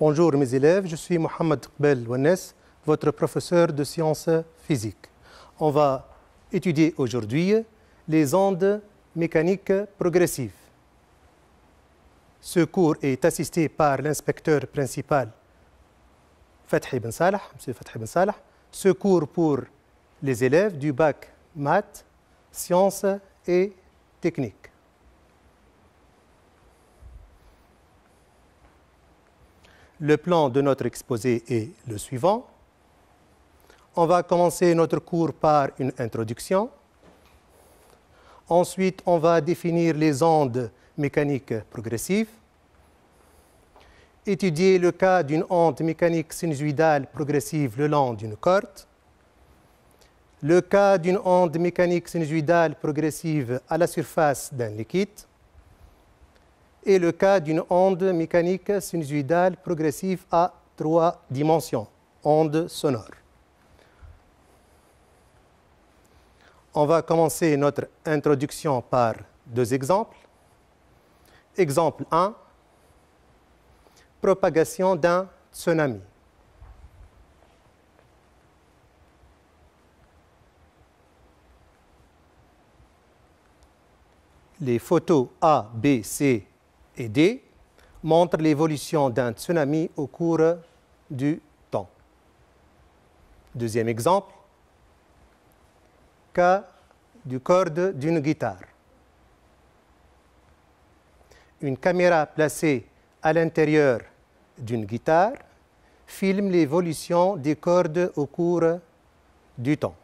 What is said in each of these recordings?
Bonjour mes élèves, je suis Mohamed Qbel Ouannes, votre professeur de sciences physiques. On va étudier aujourd'hui les ondes mécaniques progressives. Ce cours est assisté par l'inspecteur principal Fathi Ben Salah, M. Fathi Ben Salah. Ce cours pour les élèves du bac maths, sciences et techniques. Le plan de notre exposé est le suivant. On va commencer notre cours par une introduction. Ensuite, on va définir les ondes mécaniques progressives. Étudier le cas d'une onde mécanique sinusoïdale progressive le long d'une corde. Le cas d'une onde mécanique sinusoïdale progressive à la surface d'un liquide. Et le cas d'une onde mécanique sinusoïdale progressive à 3 dimensions, onde sonore. On va commencer notre introduction par 2 exemples. Exemple 1, propagation d'un tsunami. Les photos A, B, C et D montrent l'évolution d'un tsunami au cours du temps. Deuxième exemple, cas du corde d'une guitare. Une caméra placée à l'intérieur d'une guitare filme l'évolution des cordes au cours du temps.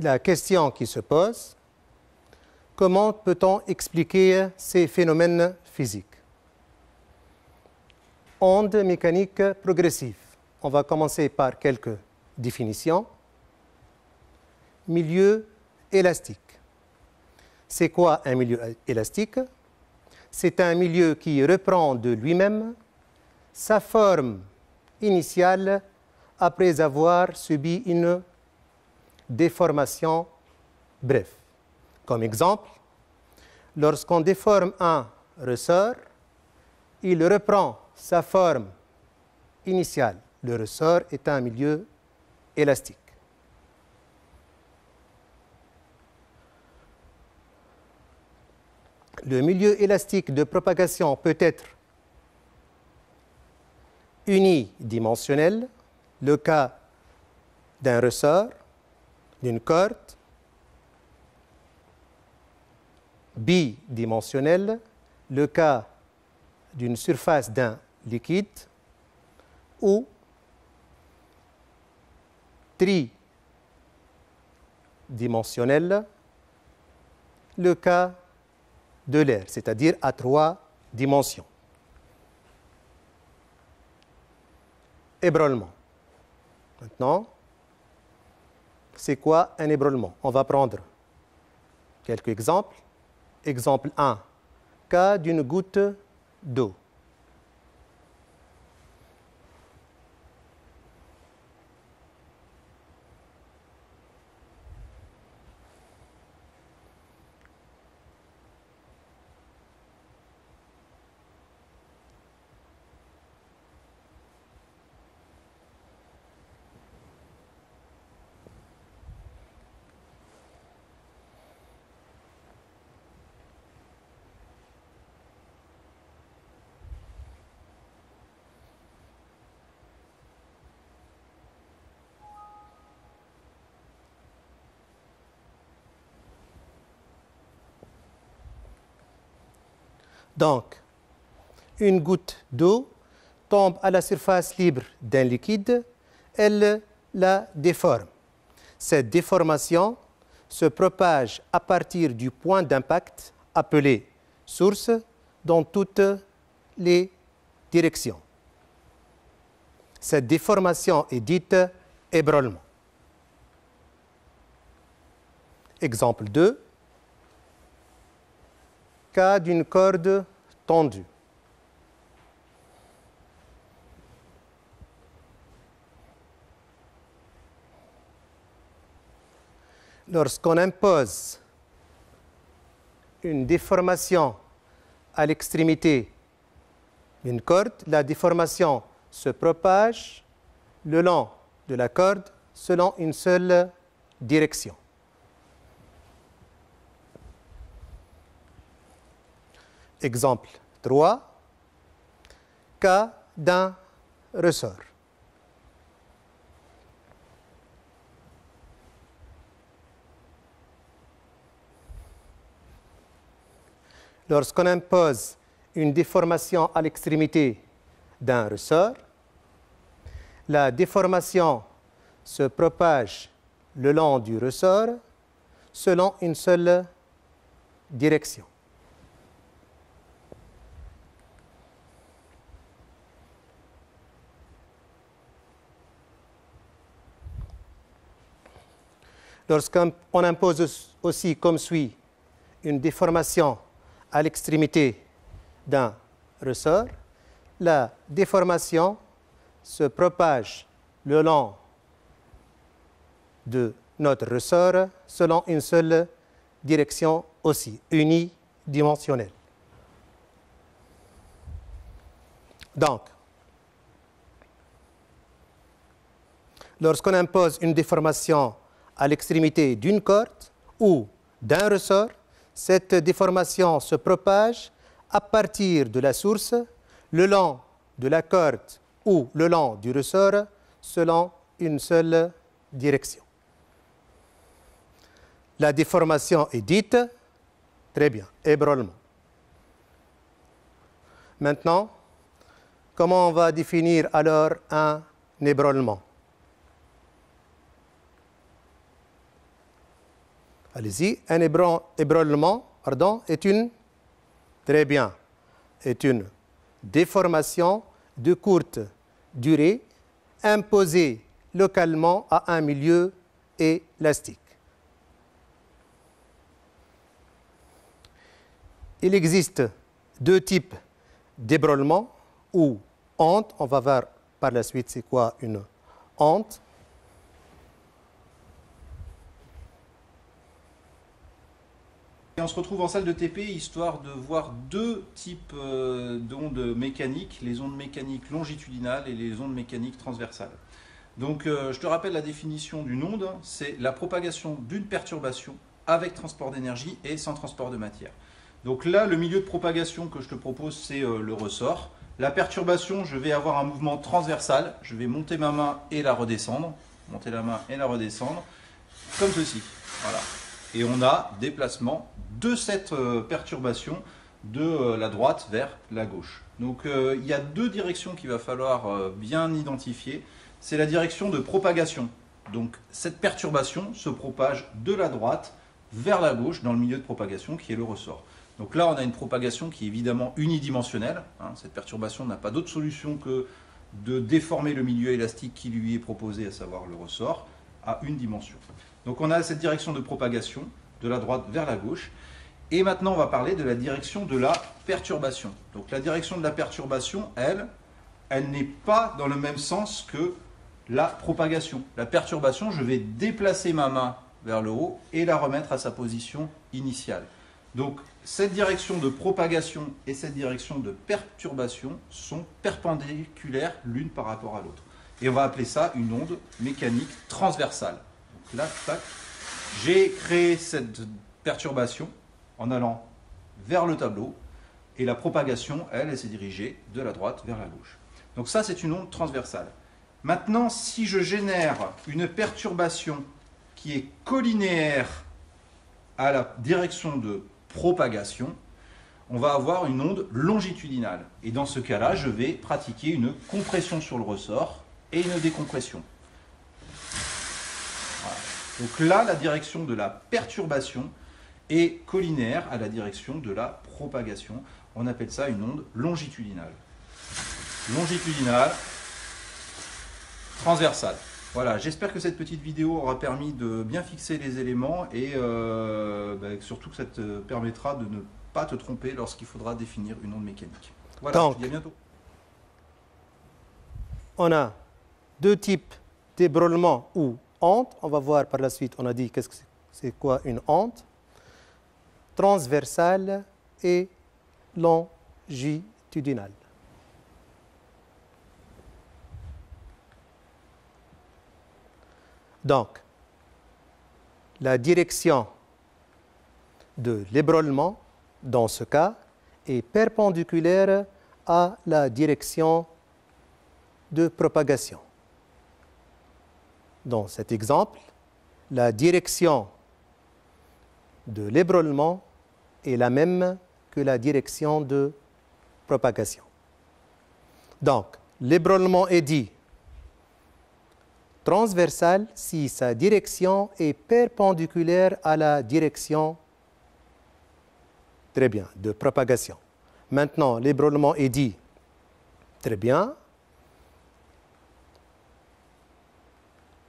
La question qui se pose, comment peut-on expliquer ces phénomènes physiques? Ondes mécaniques progressives. On va commencer par quelques définitions. Milieu élastique. C'est quoi un milieu élastique? C'est un milieu qui reprend de lui-même sa forme initiale après avoir subi une déformation brève. Comme exemple, lorsqu'on déforme un ressort, il reprend sa forme initiale. Le ressort est un milieu élastique. Le milieu élastique de propagation peut être unidimensionnel, le cas d'un ressort, d'une corde, bidimensionnel, le cas d'une surface d'un liquide, ou tridimensionnel, le cas de l'air, c'est-à-dire à 3 dimensions. Ébranlement. Maintenant, c'est quoi un ébranlement? On va prendre quelques exemples. Exemple 1, cas d'une goutte d'eau. Donc, une goutte d'eau tombe à la surface libre d'un liquide, elle la déforme. Cette déformation se propage à partir du point d'impact appelé source dans toutes les directions. Cette déformation est dite ébranlement. Exemple 2. cas d'une corde tendue. Lorsqu'on impose une déformation à l'extrémité d'une corde, la déformation se propage le long de la corde selon une seule direction. Exemple 3, cas d'un ressort. Lorsqu'on impose une déformation à l'extrémité d'un ressort, la déformation se propage le long du ressort selon une seule direction. Lorsqu'on impose aussi comme suit une déformation à l'extrémité d'un ressort, la déformation se propage le long de notre ressort selon une seule direction aussi, unidimensionnelle. Donc, lorsqu'on impose une déformation à l'extrémité d'une corde ou d'un ressort, cette déformation se propage à partir de la source, le long de la corde ou le long du ressort, selon une seule direction. La déformation est dite, très bien, ébranlement. Maintenant, comment on va définir alors un ébranlement? Allez-y, un ébranlement est une, très bien, est une déformation de courte durée imposée localement à un milieu élastique. Il existe deux types d'ébranlement ou onde. On va voir par la suite c'est quoi une onde. Et on se retrouve en salle de TP histoire de voir deux types d'ondes mécaniques, les ondes mécaniques longitudinales et les ondes mécaniques transversales. Donc je te rappelle la définition d'une onde, c'est la propagation d'une perturbation avec transport d'énergie et sans transport de matière. Donc là, le milieu de propagation que je te propose, c'est le ressort. La perturbation, je vais avoir un mouvement transversal, je vais monter ma main et la redescendre, monter la main et la redescendre, comme ceci, voilà. Et on a déplacement de cette perturbation de la droite vers la gauche. Donc il y a deux directions qu'il va falloir bien identifier. C'est la direction de propagation. Donc cette perturbation se propage de la droite vers la gauche dans le milieu de propagation qui est le ressort. Donc là on a une propagation qui est évidemment unidimensionnelle. Cette perturbation n'a pas d'autre solution que de déformer le milieu élastique qui lui est proposé, à savoir le ressort, à une dimension. Donc on a cette direction de propagation de la droite vers la gauche. Et maintenant on va parler de la direction de la perturbation. Donc la direction de la perturbation, elle n'est pas dans le même sens que la propagation. La perturbation, je vais déplacer ma main vers le haut et la remettre à sa position initiale. Donc cette direction de propagation et cette direction de perturbation sont perpendiculaires l'une par rapport à l'autre. Et on va appeler ça une onde mécanique transversale. Donc là, tac, j'ai créé cette perturbation en allant vers le tableau et la propagation, elle s'est dirigée de la droite vers la gauche. Donc ça, c'est une onde transversale. Maintenant, si je génère une perturbation qui est collinéaire à la direction de propagation, on va avoir une onde longitudinale. Et dans ce cas-là, je vais pratiquer une compression sur le ressort et une décompression. Voilà. Donc là, la direction de la perturbation est collinéaire à la direction de la propagation. On appelle ça une onde longitudinale. Longitudinale, transversale. Voilà, j'espère que cette petite vidéo aura permis de bien fixer les éléments et surtout que ça te permettra de ne pas te tromper lorsqu'il faudra définir une onde mécanique. Voilà, Donc, je te dis à bientôt. On a deux types d'ébranlement ou onde. On va voir par la suite, on a dit qu'est-ce que c'est quoi une onde. Transversale et longitudinale. Donc, la direction de l'ébranlement, dans ce cas, est perpendiculaire à la direction de propagation. Dans cet exemple, la direction de l'ébranlement est la même que la direction de propagation. Donc, l'ébranlement est dit transversal si sa direction est perpendiculaire à la direction, très bien, de propagation. Maintenant, l'ébranlement est dit, très bien,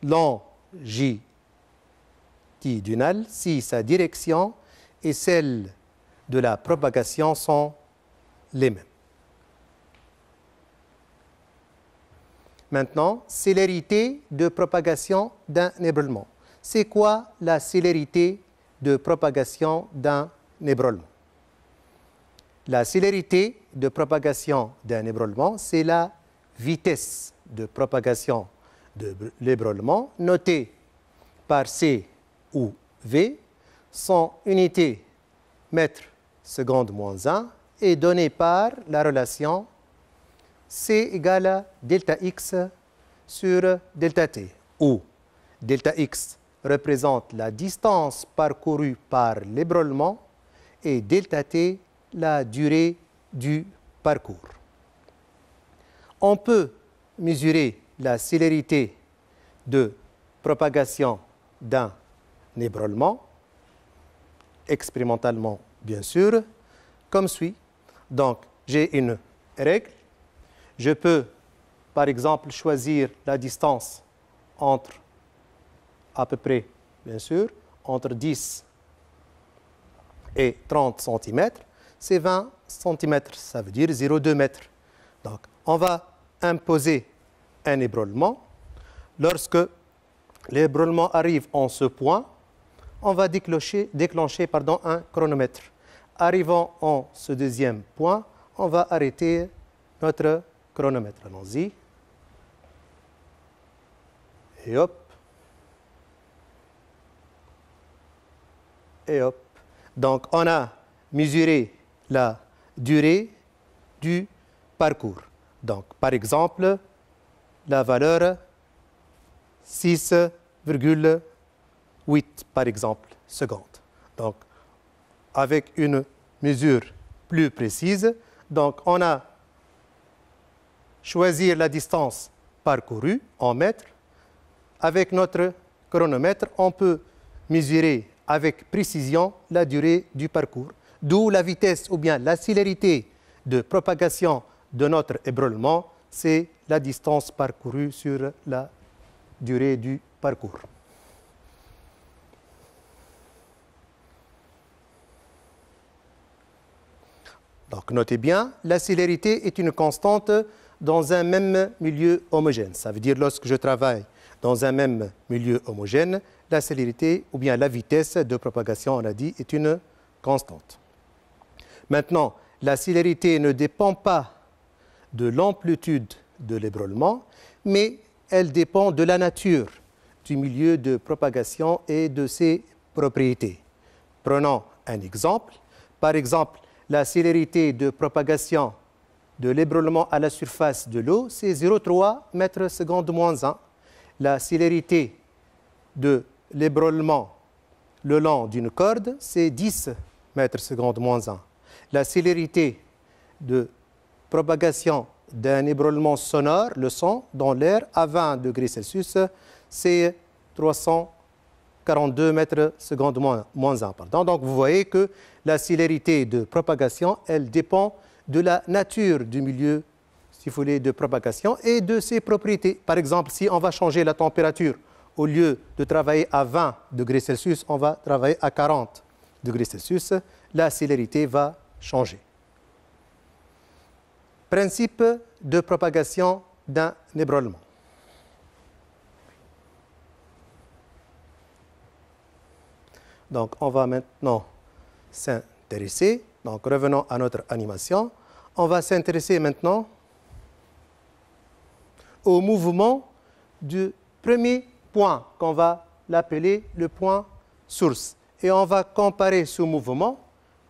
longitudinal si sa direction et celle de la propagation sont les mêmes. Maintenant, célérité de propagation d'un ébranlement. C'est quoi la célérité de propagation d'un ébranlement? La célérité de propagation d'un ébranlement, c'est la vitesse de propagation de l'ébranlement, notée par C ou V, son unité mètre seconde moins 1, est donnée par la relation C égale à delta X sur delta T, où delta X représente la distance parcourue par l'ébranlement et delta T la durée du parcours. On peut mesurer la célérité de propagation d'un ébranlement, expérimentalement bien sûr, comme suit. Donc, j'ai une règle. Je peux, par exemple, choisir la distance entre, à peu près, bien sûr, entre 10 et 30 cm. C'est 20 cm, ça veut dire 0,2 m. Donc, on va imposer un ébranlement. Lorsque l'ébranlement arrive en ce point, on va déclencher un chronomètre. Arrivant en ce deuxième point, on va arrêter notre chronomètre. Allons-y. Et hop. Et hop. Donc, on a mesuré la durée du parcours. Donc, par exemple, la valeur 6,8 par exemple secondes. Donc, avec une mesure plus précise, donc on a choisi la distance parcourue en mètres. Avec notre chronomètre, on peut mesurer avec précision la durée du parcours, d'où la vitesse ou bien la célérité de propagation de notre ébranlement, c'est la distance parcourue sur la durée du parcours. Donc, notez bien, la célérité est une constante dans un même milieu homogène. Ça veut dire lorsque je travaille dans un même milieu homogène, la célérité ou bien la vitesse de propagation, on a dit, est une constante. Maintenant, la célérité ne dépend pas de l'amplitude de l'ébranlement, mais elle dépend de la nature du milieu de propagation et de ses propriétés. Prenons un exemple. Par exemple, la célérité de propagation de l'ébranlement à la surface de l'eau, c'est 0,3 m/s moins 1. La célérité de l'ébranlement le long d'une corde, c'est 10 m/s moins 1. La célérité de propagation d'un ébranlement sonore, le son, dans l'air à 20 degrés Celsius, c'est 342 m/s moins 1. Pardon. Donc, vous voyez que la célérité de propagation, elle dépend de la nature du milieu, si vous voulez, de propagation et de ses propriétés. Par exemple, si on va changer la température, au lieu de travailler à 20 degrés Celsius, on va travailler à 40 degrés Celsius. la célérité va changer. Principe de propagation d'un ébranlement. Donc, on va maintenant s'intéresser. Donc, revenons à notre animation. On va s'intéresser maintenant au mouvement du premier point, qu'on va l'appeler le point source. Et on va comparer ce mouvement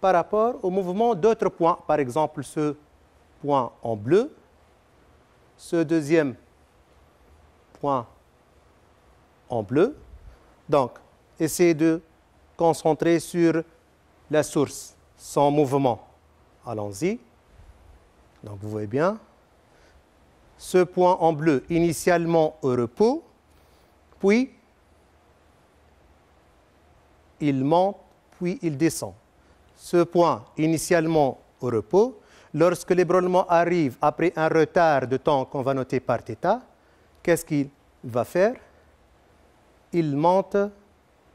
par rapport au mouvement d'autres points. Par exemple, ce point en bleu, ce deuxième point en bleu. Donc, essayez de concentrer sur la source, son mouvement. Allons-y. Donc, vous voyez bien. Ce point en bleu, initialement au repos, puis il monte, puis il descend. Ce point, initialement au repos, lorsque l'ébranlement arrive après un retard de temps qu'on va noter par θ, qu'est-ce qu'il va faire? Il monte,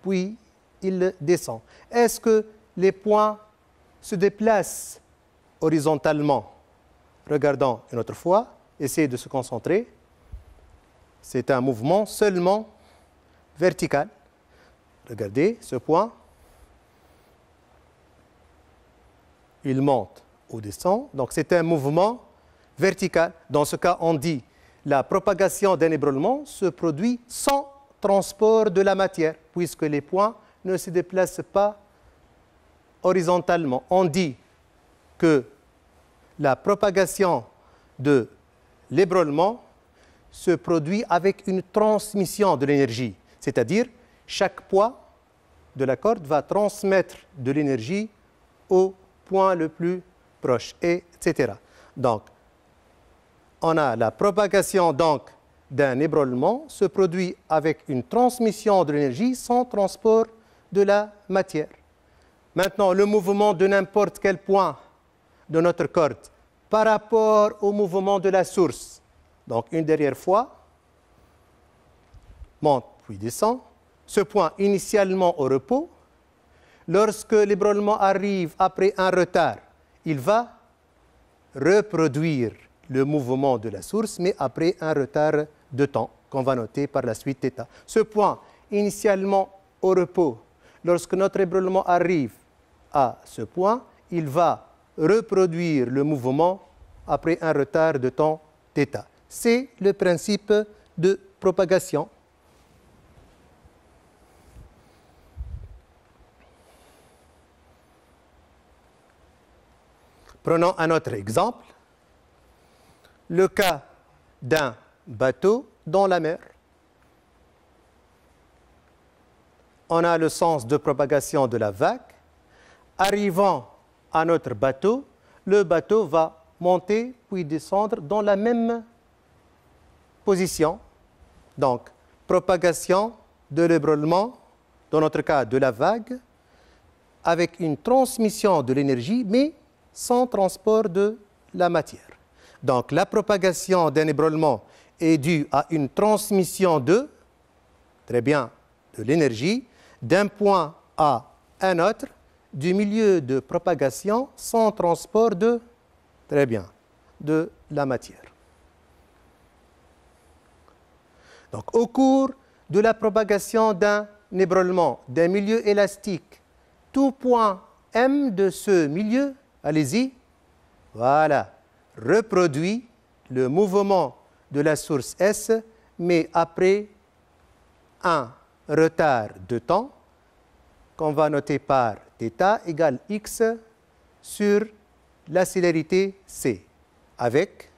puis il descend. Est-ce que les points se déplacent horizontalement? Regardons une autre fois. Essayez de se concentrer. C'est un mouvement seulement vertical. Regardez ce point. Il monte ou descend. Donc c'est un mouvement vertical. Dans ce cas, on dit la propagation d'un ébranlement se produit sans transport de la matière, puisque les points ne se déplacent pas horizontalement. On dit que la propagation de l'ébranlement se produit avec une transmission de l'énergie, c'est-à-dire chaque poids de la corde va transmettre de l'énergie au point le plus proche, etc. Donc, on a la propagation d'un ébranlement se produit avec une transmission de l'énergie sans transport de la matière. Maintenant, le mouvement de n'importe quel point de notre corde par rapport au mouvement de la source. Donc, une dernière fois, monte puis descend. Ce point initialement au repos, lorsque l'ébranlement arrive après un retard, il va reproduire le mouvement de la source, mais après un retard de temps, qu'on va noter par la suite θ. Ce point initialement au repos, lorsque notre ébranlement arrive à ce point, il va reproduire le mouvement après un retard de temps θ. C'est le principe de propagation. Prenons un autre exemple. Le cas d'un bateau dans la mer. On a le sens de propagation de la vague. Arrivant à notre bateau, le bateau va monter puis descendre dans la même position. Donc, propagation de l'ébranlement, dans notre cas de la vague, avec une transmission de l'énergie, mais sans transport de la matière. Donc, la propagation d'un ébranlement est due à une transmission de, très bien, de l'énergie, d'un point à un autre, du milieu de propagation sans transport de, très bien, de la matière. Donc, au cours de la propagation d'un ébranlement, d'un milieu élastique, tout point M de ce milieu, allez-y, voilà, reproduit le mouvement de la source S, mais après un retard de temps qu'on va noter par θ égale x sur la célérité c, avec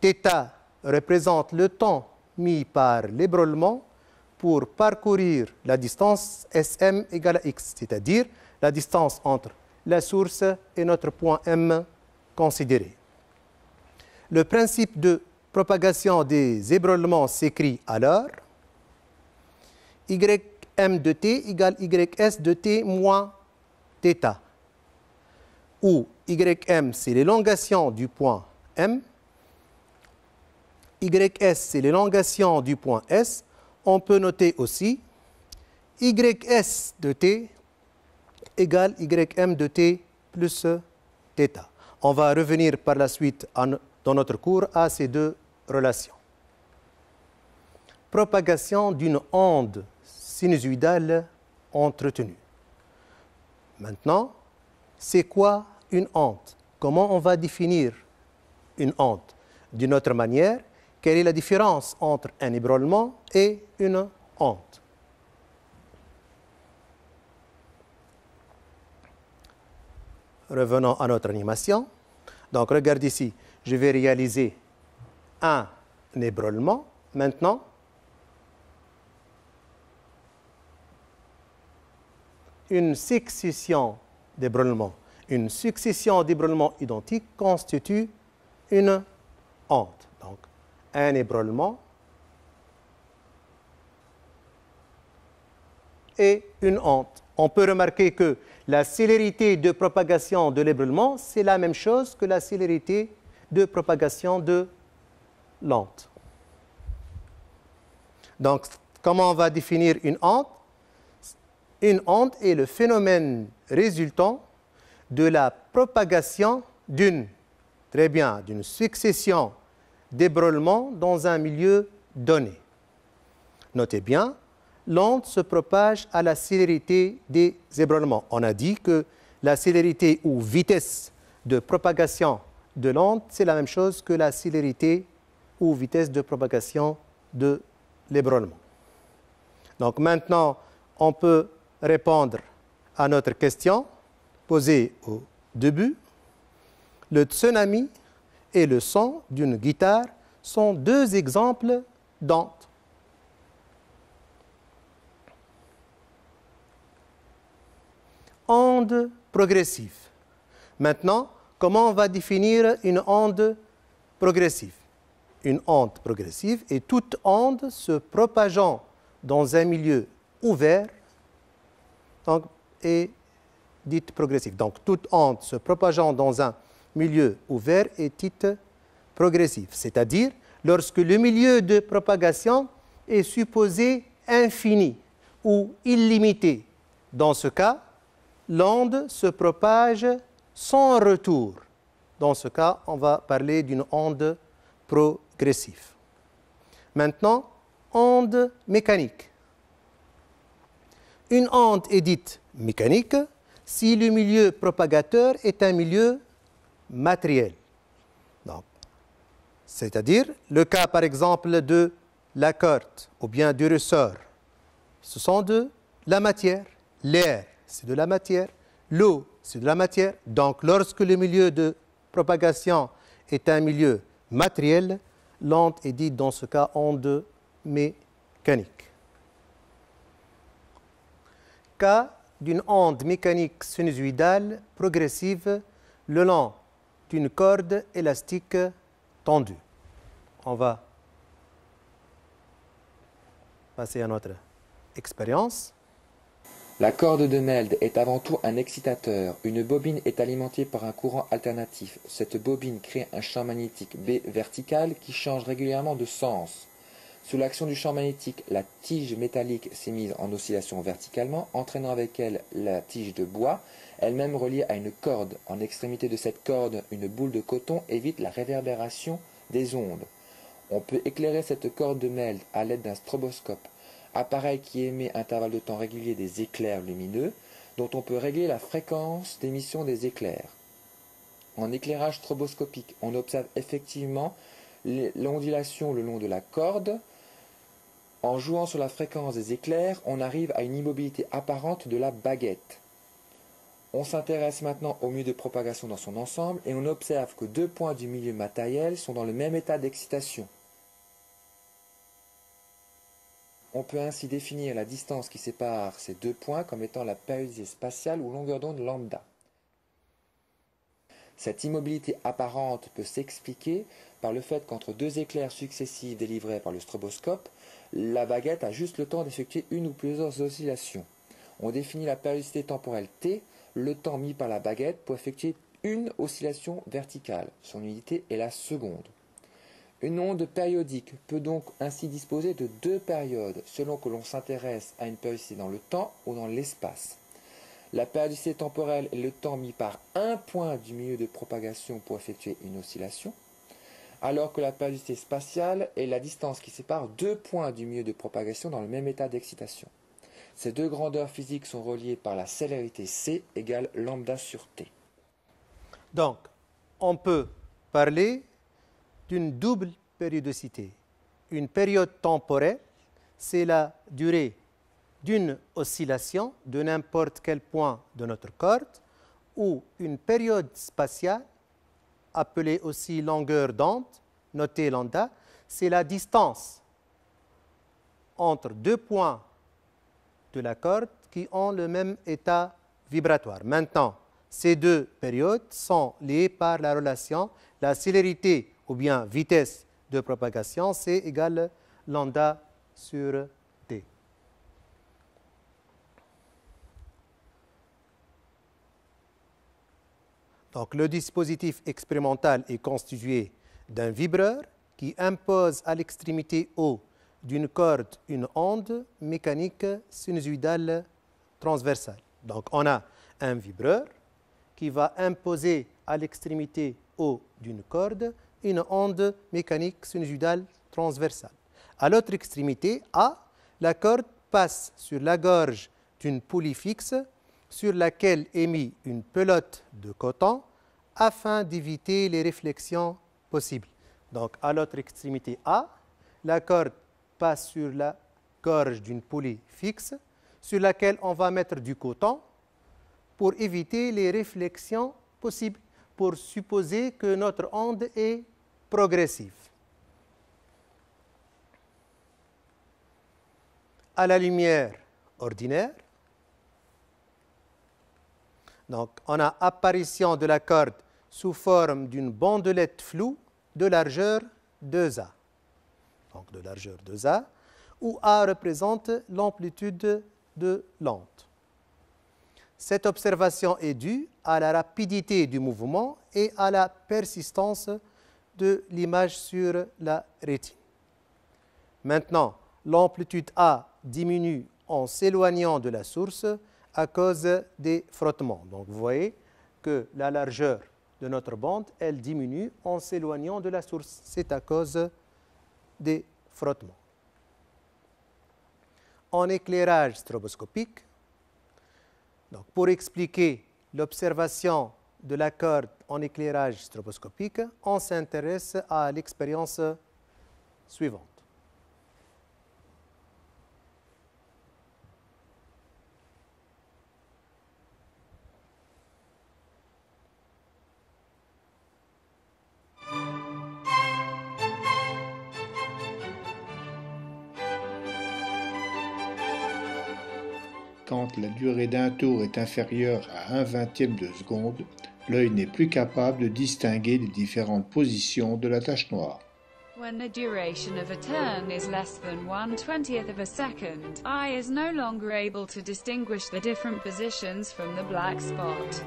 θ représente le temps mis par l'ébranlement pour parcourir la distance Sm égale à x, c'est-à-dire la distance entre la source et notre point M considéré. Le principe de propagation des ébranlements s'écrit alors Ym de t égale Ys de t moins θ, où Ym c'est l'élongation du point M, Ys c'est l'élongation du point S. On peut noter aussi Ys de t égale ym de t plus θ. On va revenir par la suite dans notre cours à ces deux relations. Propagation d'une onde sinusoïdale entretenue. Maintenant, c'est quoi une onde? Comment on va définir une onde? D'une autre manière, quelle est la différence entre un ébranlement et une onde? Revenons à notre animation. Donc, regarde ici, je vais réaliser un ébranlement. Maintenant, une succession d'ébranlements. Une succession d'ébranlements identiques constitue une onde. Donc, un ébranlement et une onde. On peut remarquer que la célérité de propagation de l'ébranlement, c'est la même chose que la célérité de propagation de l'onde. Donc, comment on va définir une onde? Une onde est le phénomène résultant de la propagation d'une succession d'ébranlements dans un milieu donné. Notez bien, l'onde se propage à la célérité des ébranlements. On a dit que la célérité ou vitesse de propagation de l'onde, c'est la même chose que la célérité ou vitesse de propagation de l'ébranlement. Donc maintenant, on peut répondre à notre question posée au début. Le tsunami et le son d'une guitare sont deux exemples d'ondes. Onde progressive. Maintenant, comment on va définir une onde progressive? Une onde progressive est toute onde se propageant dans un milieu ouvert est dite progressive. Donc, toute onde se propageant dans un milieu ouvert est dite progressive. C'est-à-dire, lorsque le milieu de propagation est supposé infini ou illimité. Dans ce cas, l'onde se propage sans retour. Dans ce cas, on va parler d'une onde progressive. Maintenant, onde mécanique. Une onde est dite mécanique si le milieu propagateur est un milieu matériel. C'est-à-dire le cas, par exemple, de la corde ou bien du ressort. Ce sont de la matière. L'air, c'est de la matière. L'eau, c'est de la matière. Donc, lorsque le milieu de propagation est un milieu matériel, l'onde est dite dans ce cas onde mécanique. Cas d'une onde mécanique sinusoïdale progressive le long d'une corde élastique tendue. On va passer à notre expérience. La corde de Meld est avant tout un excitateur. Une bobine est alimentée par un courant alternatif. Cette bobine crée un champ magnétique B vertical qui change régulièrement de sens. Sous l'action du champ magnétique, la tige métallique s'est mise en oscillation verticalement, entraînant avec elle la tige de bois, elle-même reliée à une corde. En extrémité de cette corde, une boule de coton évite la réverbération des ondes. On peut éclairer cette corde de Meld à l'aide d'un stroboscope, appareil qui émet à intervalles de temps réguliers des éclairs lumineux, dont on peut régler la fréquence d'émission des éclairs. En éclairage stroboscopique, on observe effectivement l'ondulation le long de la corde. En jouant sur la fréquence des éclairs, on arrive à une immobilité apparente de la baguette. On s'intéresse maintenant au milieu de propagation dans son ensemble et on observe que deux points du milieu matériel sont dans le même état d'excitation. On peut ainsi définir la distance qui sépare ces deux points comme étant la périodicité spatiale ou longueur d'onde lambda. Cette immobilité apparente peut s'expliquer par le fait qu'entre deux éclairs successifs délivrés par le stroboscope, la baguette a juste le temps d'effectuer une ou plusieurs oscillations. On définit la périodicité temporelle T, le temps mis par la baguette pour effectuer une oscillation verticale. Son unité est la seconde. Une onde périodique peut donc ainsi disposer de deux périodes selon que l'on s'intéresse à une périodicité dans le temps ou dans l'espace. La périodicité temporelle est le temps mis par un point du milieu de propagation pour effectuer une oscillation, alors que la périodicité spatiale est la distance qui sépare deux points du milieu de propagation dans le même état d'excitation. Ces deux grandeurs physiques sont reliées par la célérité c égale lambda sur t. Donc, on peut parler d'une double périodicité. Une période temporelle, c'est la durée d'une oscillation de n'importe quel point de notre corde, ou une période spatiale, appelée aussi longueur d'onde, notée lambda, c'est la distance entre deux points de la corde qui ont le même état vibratoire. Maintenant, ces deux périodes sont liées par la relation la célérité ou bien vitesse de propagation, c'est égal lambda sur t. Donc, le dispositif expérimental est constitué d'un vibreur qui impose à l'extrémité haut d'une corde une onde mécanique sinusoïdale transversale. Donc, on a un vibreur qui va imposer à l'extrémité haut d'une corde une onde mécanique sinusoïdale transversale. À l'autre extrémité A, la corde passe sur la gorge d'une poulie fixe sur laquelle est mise une pelote de coton afin d'éviter les réflexions possibles. Donc, à l'autre extrémité A, la corde passe sur la gorge d'une poulie fixe sur laquelle on va mettre du coton pour éviter les réflexions possibles, pour supposer que notre onde est progressive. À la lumière ordinaire, donc on a apparition de la corde sous forme d'une bandelette floue de largeur 2A. Donc de largeur 2A, où A représente l'amplitude de l'onde. Cette observation est due à la rapidité du mouvement et à la persistance de l'image sur la rétine. Maintenant, l'amplitude A diminue en s'éloignant de la source à cause des frottements. Donc vous voyez que la largeur de notre bande, elle diminue en s'éloignant de la source. C'est à cause des frottements. En éclairage stroboscopique, donc pour expliquer l'observation de la corde en éclairage stroboscopique, on s'intéresse à l'expérience suivante. Quand la durée d'un tour est inférieure à 1/20 de seconde, l'œil n'est plus capable de distinguer les différentes positions de la tache noire. When the duration of a turn is less than 1/20 of a second, eye is no longer able to distinguish the different positions from the black spot.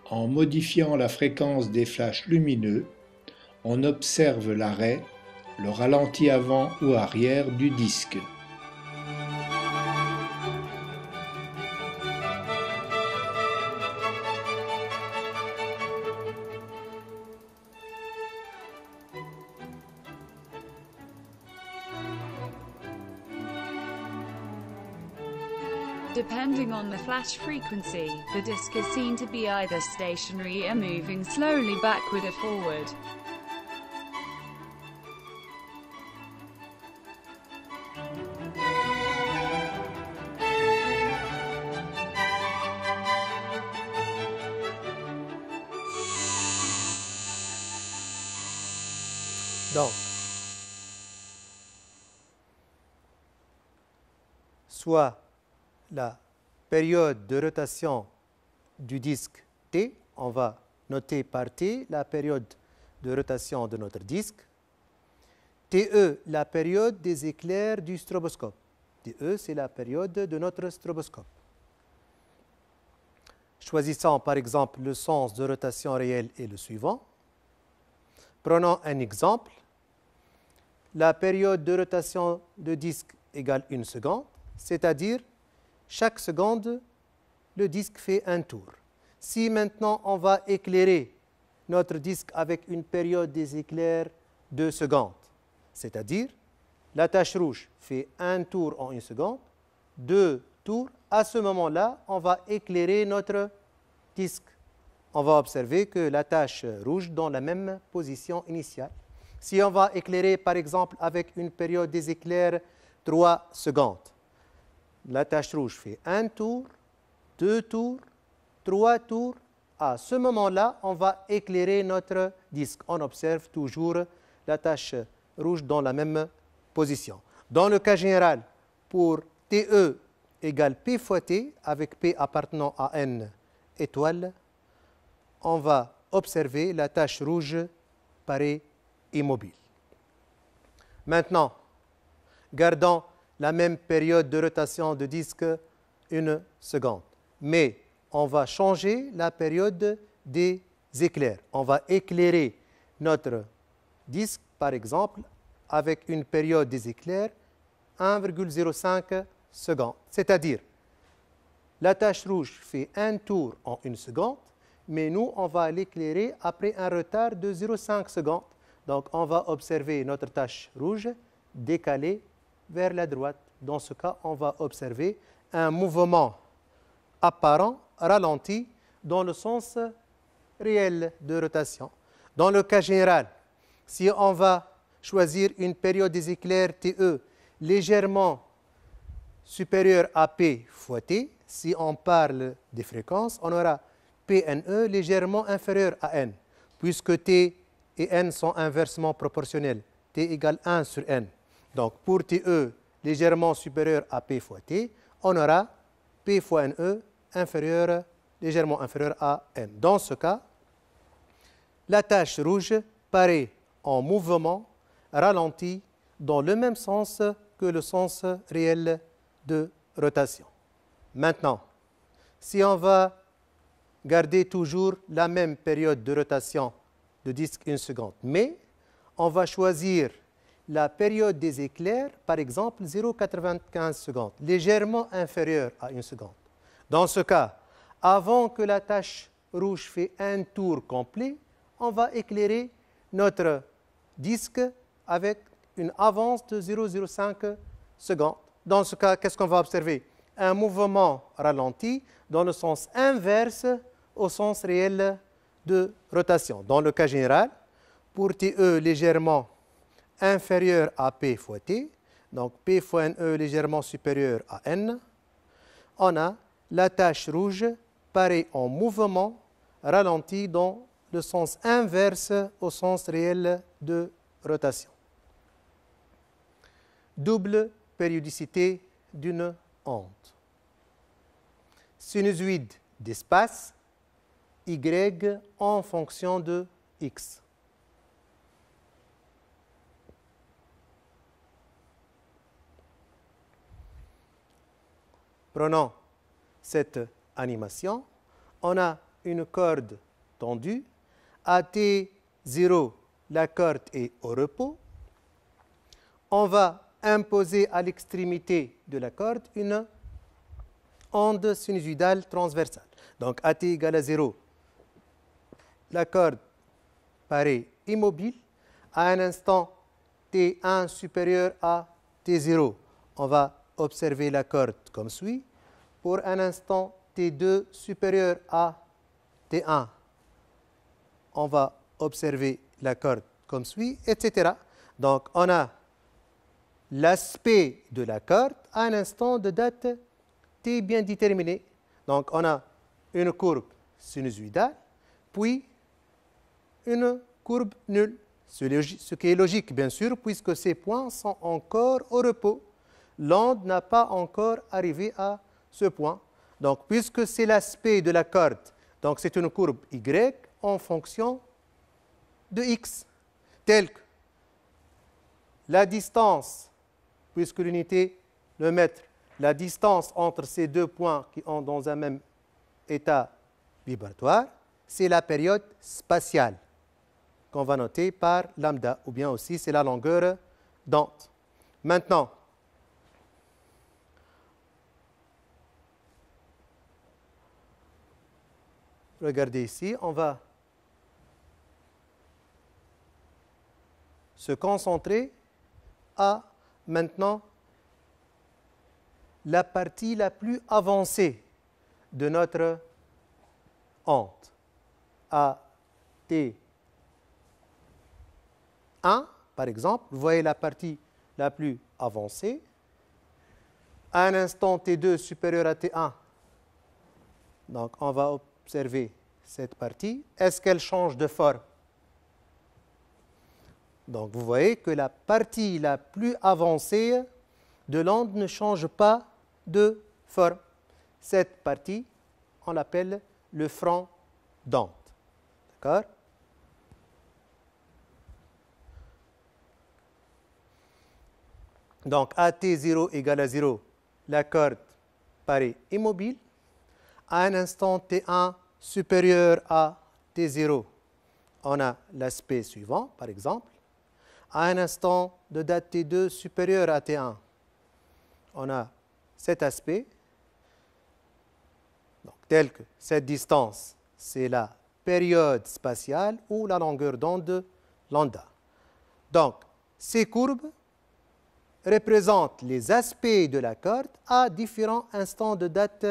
En modifiant la fréquence des flashs lumineux, on observe l'arrêt, le ralenti avant ou arrière du disque. Depending on the flash frequency, the disc is seen to be either stationary or moving slowly backward or forward. Donc, soit la période de rotation du disque T, on va noter par T la période de rotation de notre disque. TE, la période des éclairs du stroboscope. TE, c'est la période de notre stroboscope. Choisissons par exemple le sens de rotation réel est le suivant. Prenons un exemple. La période de rotation de disque égale 1 seconde, c'est-à-dire chaque seconde, le disque fait un tour. Si maintenant on va éclairer notre disque avec une période des éclairs de secondes, c'est-à-dire la tache rouge fait un tour en une seconde, 2 tours, à ce moment-là, on va éclairer notre disque. On va observer que la tache rouge dans la même position initiale. Si on va éclairer par exemple avec une période des éclairs 3 secondes, la tache rouge fait un tour, 2 tours, 3 tours. À ce moment-là, on va éclairer notre disque. On observe toujours la tache rouge dans la même position. Dans le cas général, pour TE égale P fois T, avec P appartenant à N étoiles, on va observer la tache rouge paraît immobile. Maintenant, gardons la même période de rotation de disque, 1 seconde. Mais on va changer la période des éclairs. On va éclairer notre disque, par exemple, avec une période des éclairs 1,05 secondes. C'est-à-dire, la tache rouge fait un tour en 1 seconde, mais nous, on va l'éclairer après un retard de 0,5 secondes. Donc, on va observer notre tache rouge décalée vers la droite. Dans ce cas, on va observer un mouvement apparent, ralenti, dans le sens réel de rotation. Dans le cas général, si on va choisir une période des éclairs TE légèrement supérieure à P fois T, si on parle des fréquences, on aura PNE légèrement inférieur à N, puisque T et N sont inversement proportionnels. T égale 1 sur N. Donc, pour TE légèrement supérieur à P fois T, on aura P fois NE légèrement inférieur à N. Dans ce cas, la tache rouge paraît en mouvement ralenti dans le même sens que le sens réel de rotation. Maintenant, si on va garder toujours la même période de rotation de disque 1 seconde, mais on va choisir la période des éclairs, par exemple 0,95 secondes, légèrement inférieure à 1 seconde. Dans ce cas, avant que la tache rouge fait un tour complet, on va éclairer notre disque avec une avance de 0,05 secondes. Dans ce cas, qu'est-ce qu'on va observer? Un mouvement ralenti dans le sens inverse au sens réel de rotation. Dans le cas général, pour TE légèrement inférieur à P fois T, donc P fois NE légèrement supérieur à N, on a la tache rouge paraît en mouvement ralenti dans le sens inverse au sens réel de rotation. Double périodicité d'une onde. Sinusoïde d'espace, Y en fonction de X. Prenons cette animation. On a une corde tendue. À T0, la corde est au repos. On va imposer à l'extrémité de la corde une onde sinusoïdale transversale. Donc, à T égale à 0, la corde paraît immobile. À un instant T1 supérieur à T0, on va observer la corde comme suit. Pour un instant T2 supérieur à T1, on va observer la corde comme suit, etc. Donc, on a l'aspect de la corde à un instant de date T bien déterminé. Donc, on a une courbe sinusoïdale, puis une courbe nulle. Ce qui est logique, bien sûr, puisque ces points sont encore au repos. L'onde n'a pas encore arrivé à ce point. Donc, puisque c'est l'aspect de la corde, donc c'est une courbe Y en fonction de X, telle que la distance, puisque l'unité, le mètre, la distance entre ces deux points qui sont dans un même état vibratoire, c'est la période spatiale qu'on va noter par lambda, ou bien aussi c'est la longueur d'onde. Maintenant, regardez ici, on va se concentrer à maintenant la partie la plus avancée de notre onde, à T1, par exemple. Vous voyez la partie la plus avancée. À un instant T2 supérieur à T1, donc on va observer cette partie. Est-ce qu'elle change de forme? Donc vous voyez que la partie la plus avancée de l'onde ne change pas de forme. Cette partie, on l'appelle le front d'onde. D'accord? Donc à T0 égale à 0, la corde paraît immobile. À un instant T1 supérieur à T0, on a l'aspect suivant, par exemple. À un instant de date T2 supérieur à T1, on a cet aspect. Donc, tel que cette distance, c'est la période spatiale ou la longueur d'onde lambda. Donc, ces courbes représentent les aspects de la corde à différents instants de date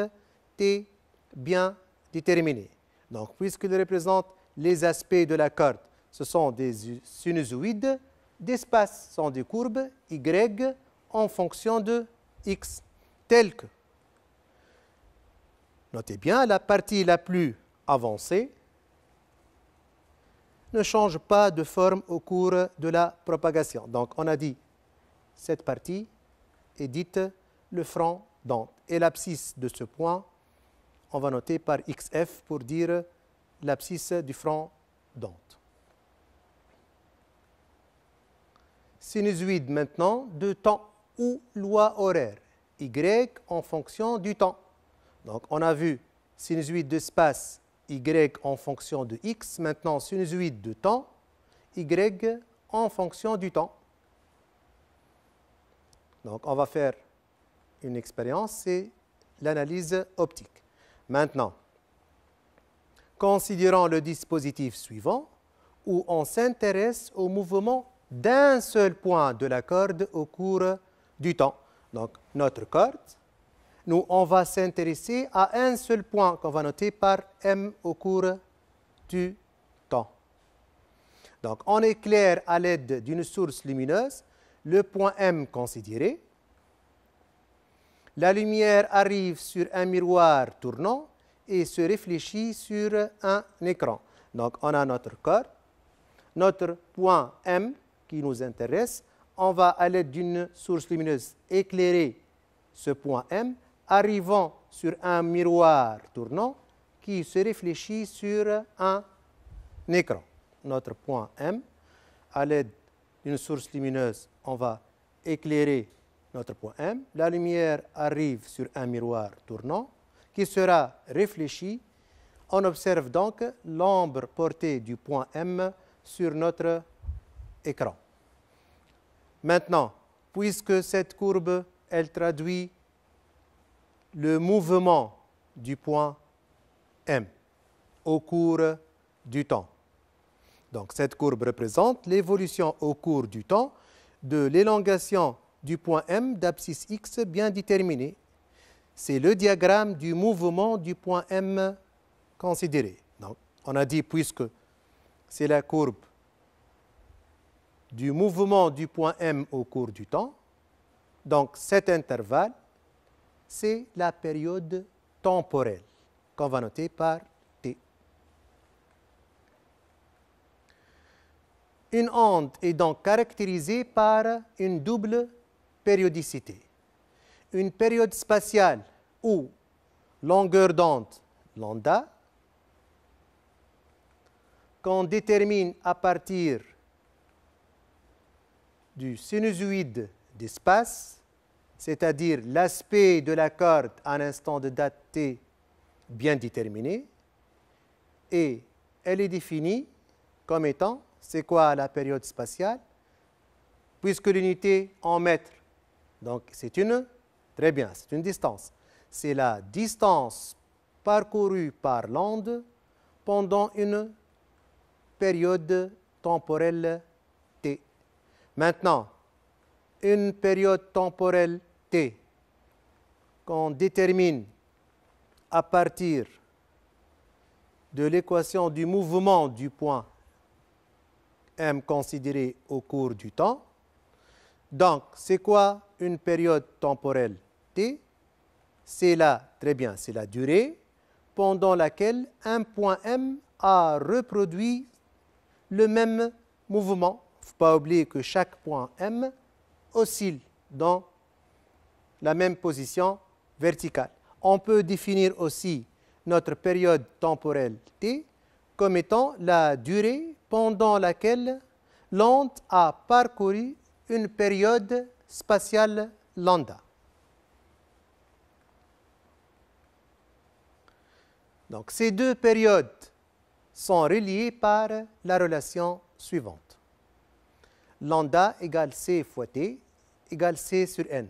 T bien déterminés. Donc, puisqu'ils représentent les aspects de la corde, ce sont des sinusoïdes d'espace, sont des courbes Y en fonction de X, telles que, notez bien, la partie la plus avancée ne change pas de forme au cours de la propagation. Donc, on a dit, cette partie est dite le front d'onde. Et l'abscisse de ce point, on va noter par XF pour dire l'abscisse du front d'onde. Sinusoïde maintenant de temps ou loi horaire, Y en fonction du temps. Donc on a vu sinusoïde d'espace, Y en fonction de X. Maintenant sinusoïde de temps, Y en fonction du temps. Donc on va faire une expérience, c'est l'analyse optique. Maintenant, considérons le dispositif suivant où on s'intéresse au mouvement d'un seul point de la corde au cours du temps. Donc, notre corde, nous, on va s'intéresser à un seul point qu'on va noter par M au cours du temps. Donc, on éclaire à l'aide d'une source lumineuse le point M considéré. La lumière arrive sur un miroir tournant et se réfléchit sur un écran. Donc, on a notre corde, notre point M qui nous intéresse. On va, à l'aide d'une source lumineuse, éclairer ce point M, arrivant sur un miroir tournant qui se réfléchit sur un écran. Notre point M, à l'aide d'une source lumineuse, on va éclairer notre point M. La lumière arrive sur un miroir tournant qui sera réfléchi. On observe donc l'ombre portée du point M sur notre écran. Maintenant, puisque cette courbe, elle traduit le mouvement du point M au cours du temps. Donc, cette courbe représente l'évolution au cours du temps de l'élongation du point M d'abscisse X bien déterminée. C'est le diagramme du mouvement du point M considéré. Donc, on a dit, puisque c'est la courbe du mouvement du point M au cours du temps, donc cet intervalle, c'est la période temporelle qu'on va noter par T. Une onde est donc caractérisée par une double périodicité. Une période spatiale ou longueur d'onde lambda qu'on détermine à partir du sinusoïde d'espace, c'est-à-dire l'aspect de la corde à un instant de date T bien déterminé, et elle est définie comme étant, c'est quoi la période spatiale? Puisque l'unité en mètres, donc c'est une, très bien, c'est une distance. C'est la distance parcourue par l'onde pendant une période temporelle t. Maintenant, une période temporelle t qu'on détermine à partir de l'équation du mouvement du point m considéré au cours du temps. Donc, c'est quoi une période temporelle t? C'est très bien, c'est la durée pendant laquelle un point m a reproduit le même mouvement. Il ne faut pas oublier que chaque point m oscille dans la même position verticale. On peut définir aussi notre période temporelle t comme étant la durée pendant laquelle l'onde a parcouru une période spatiale lambda. Donc, ces deux périodes sont reliées par la relation suivante. Lambda égale c fois t égale c sur n.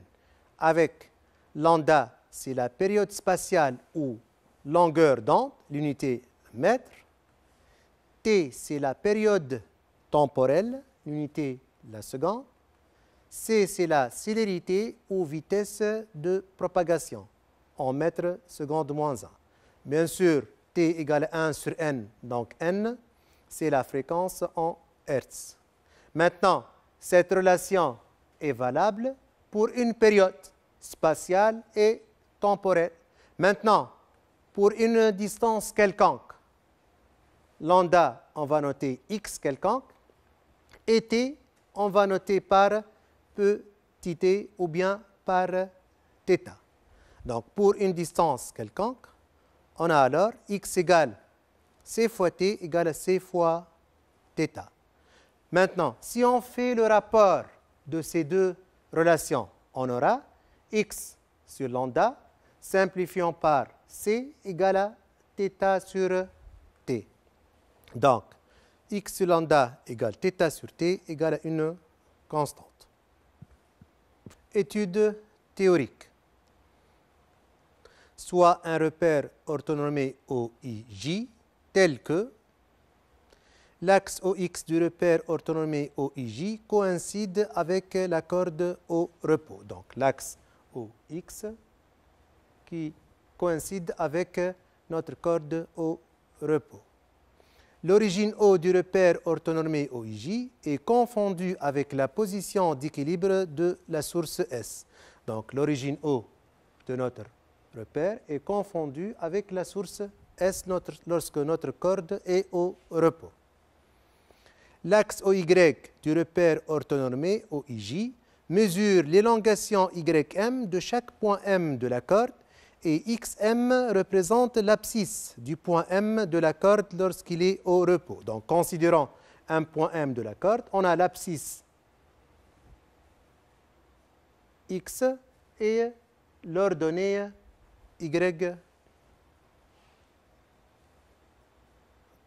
Avec lambda, c'est la période spatiale ou longueur d'onde, l'unité mètre. T, c'est la période temporelle, l'unité la seconde. C, c'est la célérité ou vitesse de propagation, en mètres secondes moins 1. Bien sûr, T égale 1 sur N, donc N, c'est la fréquence en Hertz. Maintenant, cette relation est valable pour une période spatiale et temporelle. Maintenant, pour une distance quelconque, lambda, on va noter x quelconque, et t, on va noter par petit t ou bien par θ. Donc, pour une distance quelconque, on a alors x égale c fois t égale à c fois θ. Maintenant, si on fait le rapport de ces deux relations, on aura x sur lambda, simplifiant par c égale à θ sur t. Donc, x sur lambda égale θ sur t égale à une constante. Étude théorique. Soit un repère orthonormé OIJ tel que l'axe OX du repère orthonormé OIJ coïncide avec la corde au repos. Donc, l'axe OX qui coïncide avec notre corde au repos. L'origine O du repère orthonormé OIJ est confondue avec la position d'équilibre de la source S. Donc, l'origine O de notre repère est confondue avec la source S lorsque notre corde est au repos. L'axe OY du repère orthonormé OIJ mesure l'élongation YM de chaque point M de la corde et XM représente l'abscisse du point M de la corde lorsqu'il est au repos. Donc, considérons un point M de la corde, on a l'abscisse X et l'ordonnée Y.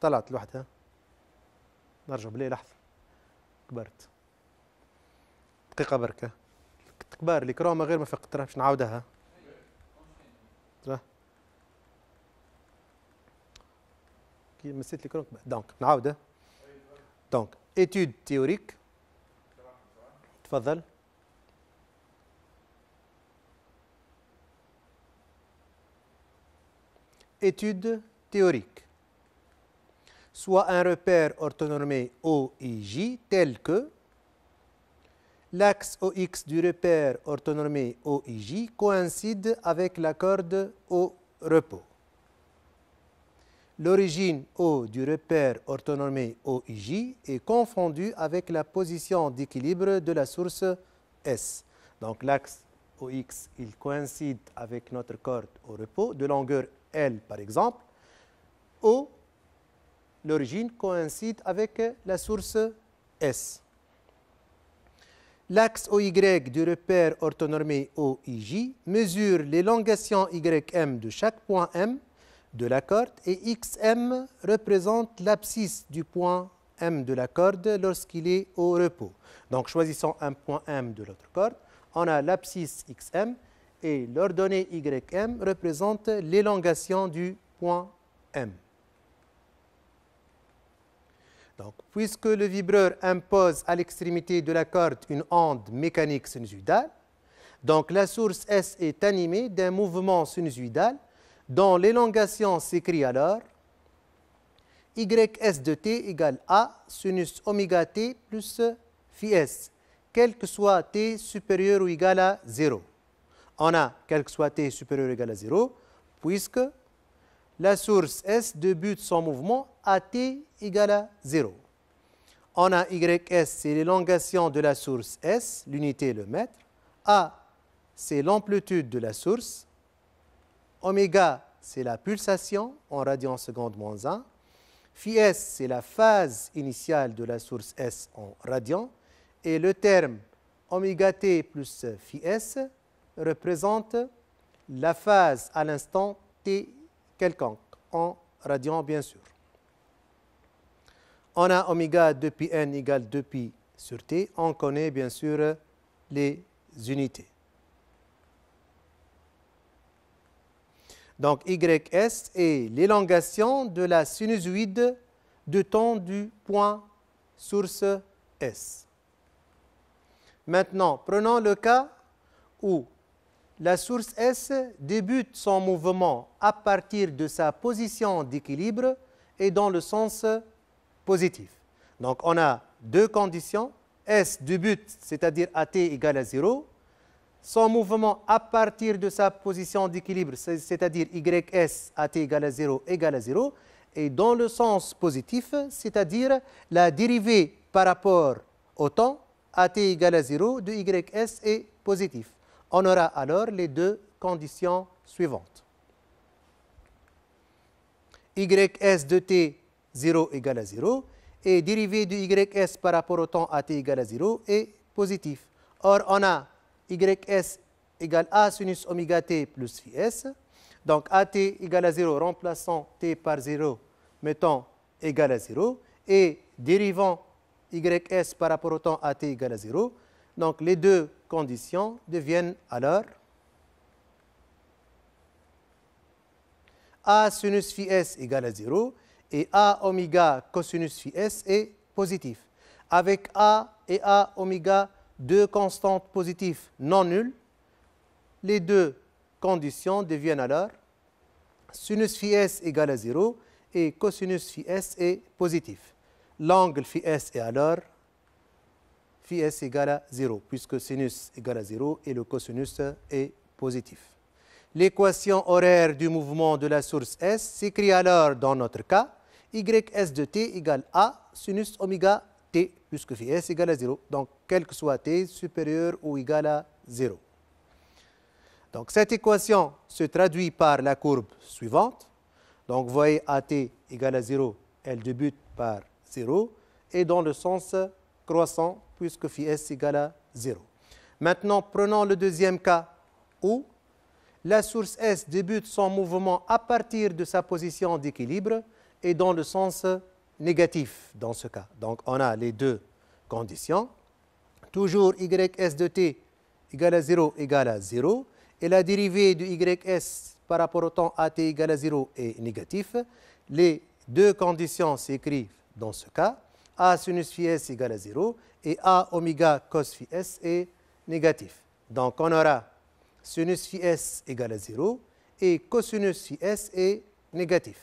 طلعت لوحدها نرجع بلي لحظة كبرت دقيقة بركة كبار الكرامة غير ما فقت باش نعاودها كي مسيت الكرامة دونك نعاودها دونك étude théorique تفضل étude théorique. Soit un repère orthonormé OIJ tel que l'axe OX du repère orthonormé OIJ coïncide avec la corde au repos. L'origine O du repère orthonormé OIJ est confondue avec la position d'équilibre de la source S. Donc l'axe OX, il coïncide avec notre corde au repos de longueur L par exemple. O, l'origine coïncide avec la source S. L'axe OY du repère orthonormé OIJ mesure l'élongation YM de chaque point M de la corde et XM représente l'abscisse du point M de la corde lorsqu'il est au repos. Donc choisissons un point M de l'autre corde. On a l'abscisse XM et l'ordonnée YM représente l'élongation du point M. Donc, puisque le vibreur impose à l'extrémité de la corde une onde mécanique sinusoïdale, donc la source S est animée d'un mouvement sinusoïdal dont l'élongation s'écrit alors YS de t égale A sinus oméga t plus phi S, quel que soit t supérieur ou égal à 0. On a quel que soit t supérieur ou égal à 0, puisque la source S débute son mouvement à t égale à 0. On a YS, c'est l'élongation de la source S, l'unité le mètre. A, c'est l'amplitude de la source. Oméga, c'est la pulsation en radians secondes moins 1. Phi S, c'est la phase initiale de la source S en radians. Et le terme oméga t plus phi S représente la phase à l'instant t quelconque, en radians bien sûr. On a oméga 2pi n égale 2pi sur t. On connaît bien sûr les unités. Donc, YS est l'élongation de la sinusoïde de temps du point source S. Maintenant, prenons le cas où la source S débute son mouvement à partir de sa position d'équilibre et dans le sens positif. Donc, on a deux conditions. S débute, c'est-à-dire à t égale à 0. Son mouvement à partir de sa position d'équilibre, c'est-à-dire YS à t égale à 0 égale à 0, et dans le sens positif, c'est-à-dire la dérivée par rapport au temps, à t égale à 0 de YS est positif. On aura alors les deux conditions suivantes. YS de t 0 égale à 0 et dérivée de YS par rapport au temps à t égale à 0 est positif. Or, on a YS égale A sinus oméga t plus phi S. Donc, AT égale à 0, remplaçant t par 0, mettons égale à 0. Et dérivant YS par rapport au temps AT égale à 0. Donc, les deux conditions deviennent alors A sinus phi S égale à 0 et A oméga cosinus phi S est positif. Avec A et A oméga, deux constantes positives non nulles, les deux conditions deviennent alors sinus phi S égale à 0 et cosinus phi S est positif. L'angle phi S est alors phi S égale à 0, puisque sinus égale à 0 et le cosinus est positif. L'équation horaire du mouvement de la source S s'écrit alors dans notre cas YS de t égale A sinus oméga t, puisque phi S égale à 0. Donc, quel que soit t supérieur ou égal à 0. Donc, cette équation se traduit par la courbe suivante. Donc, vous voyez AT égale à 0, elle débute par 0 et dans le sens croissant, puisque phi S égale à 0. Maintenant, prenons le deuxième cas où la source S débute son mouvement à partir de sa position d'équilibre et dans le sens négatif dans ce cas. Donc, on a les deux conditions. Toujours YS de t égale à 0 égale à 0. Et la dérivée de YS par rapport au temps AT égale à 0 est négatif. Les deux conditions s'écrivent dans ce cas. A sinus phi S égale à 0 et A oméga cos phi S est négatif. Donc, on aura sinus phi S égale à 0 et cosinus phi S est négatif.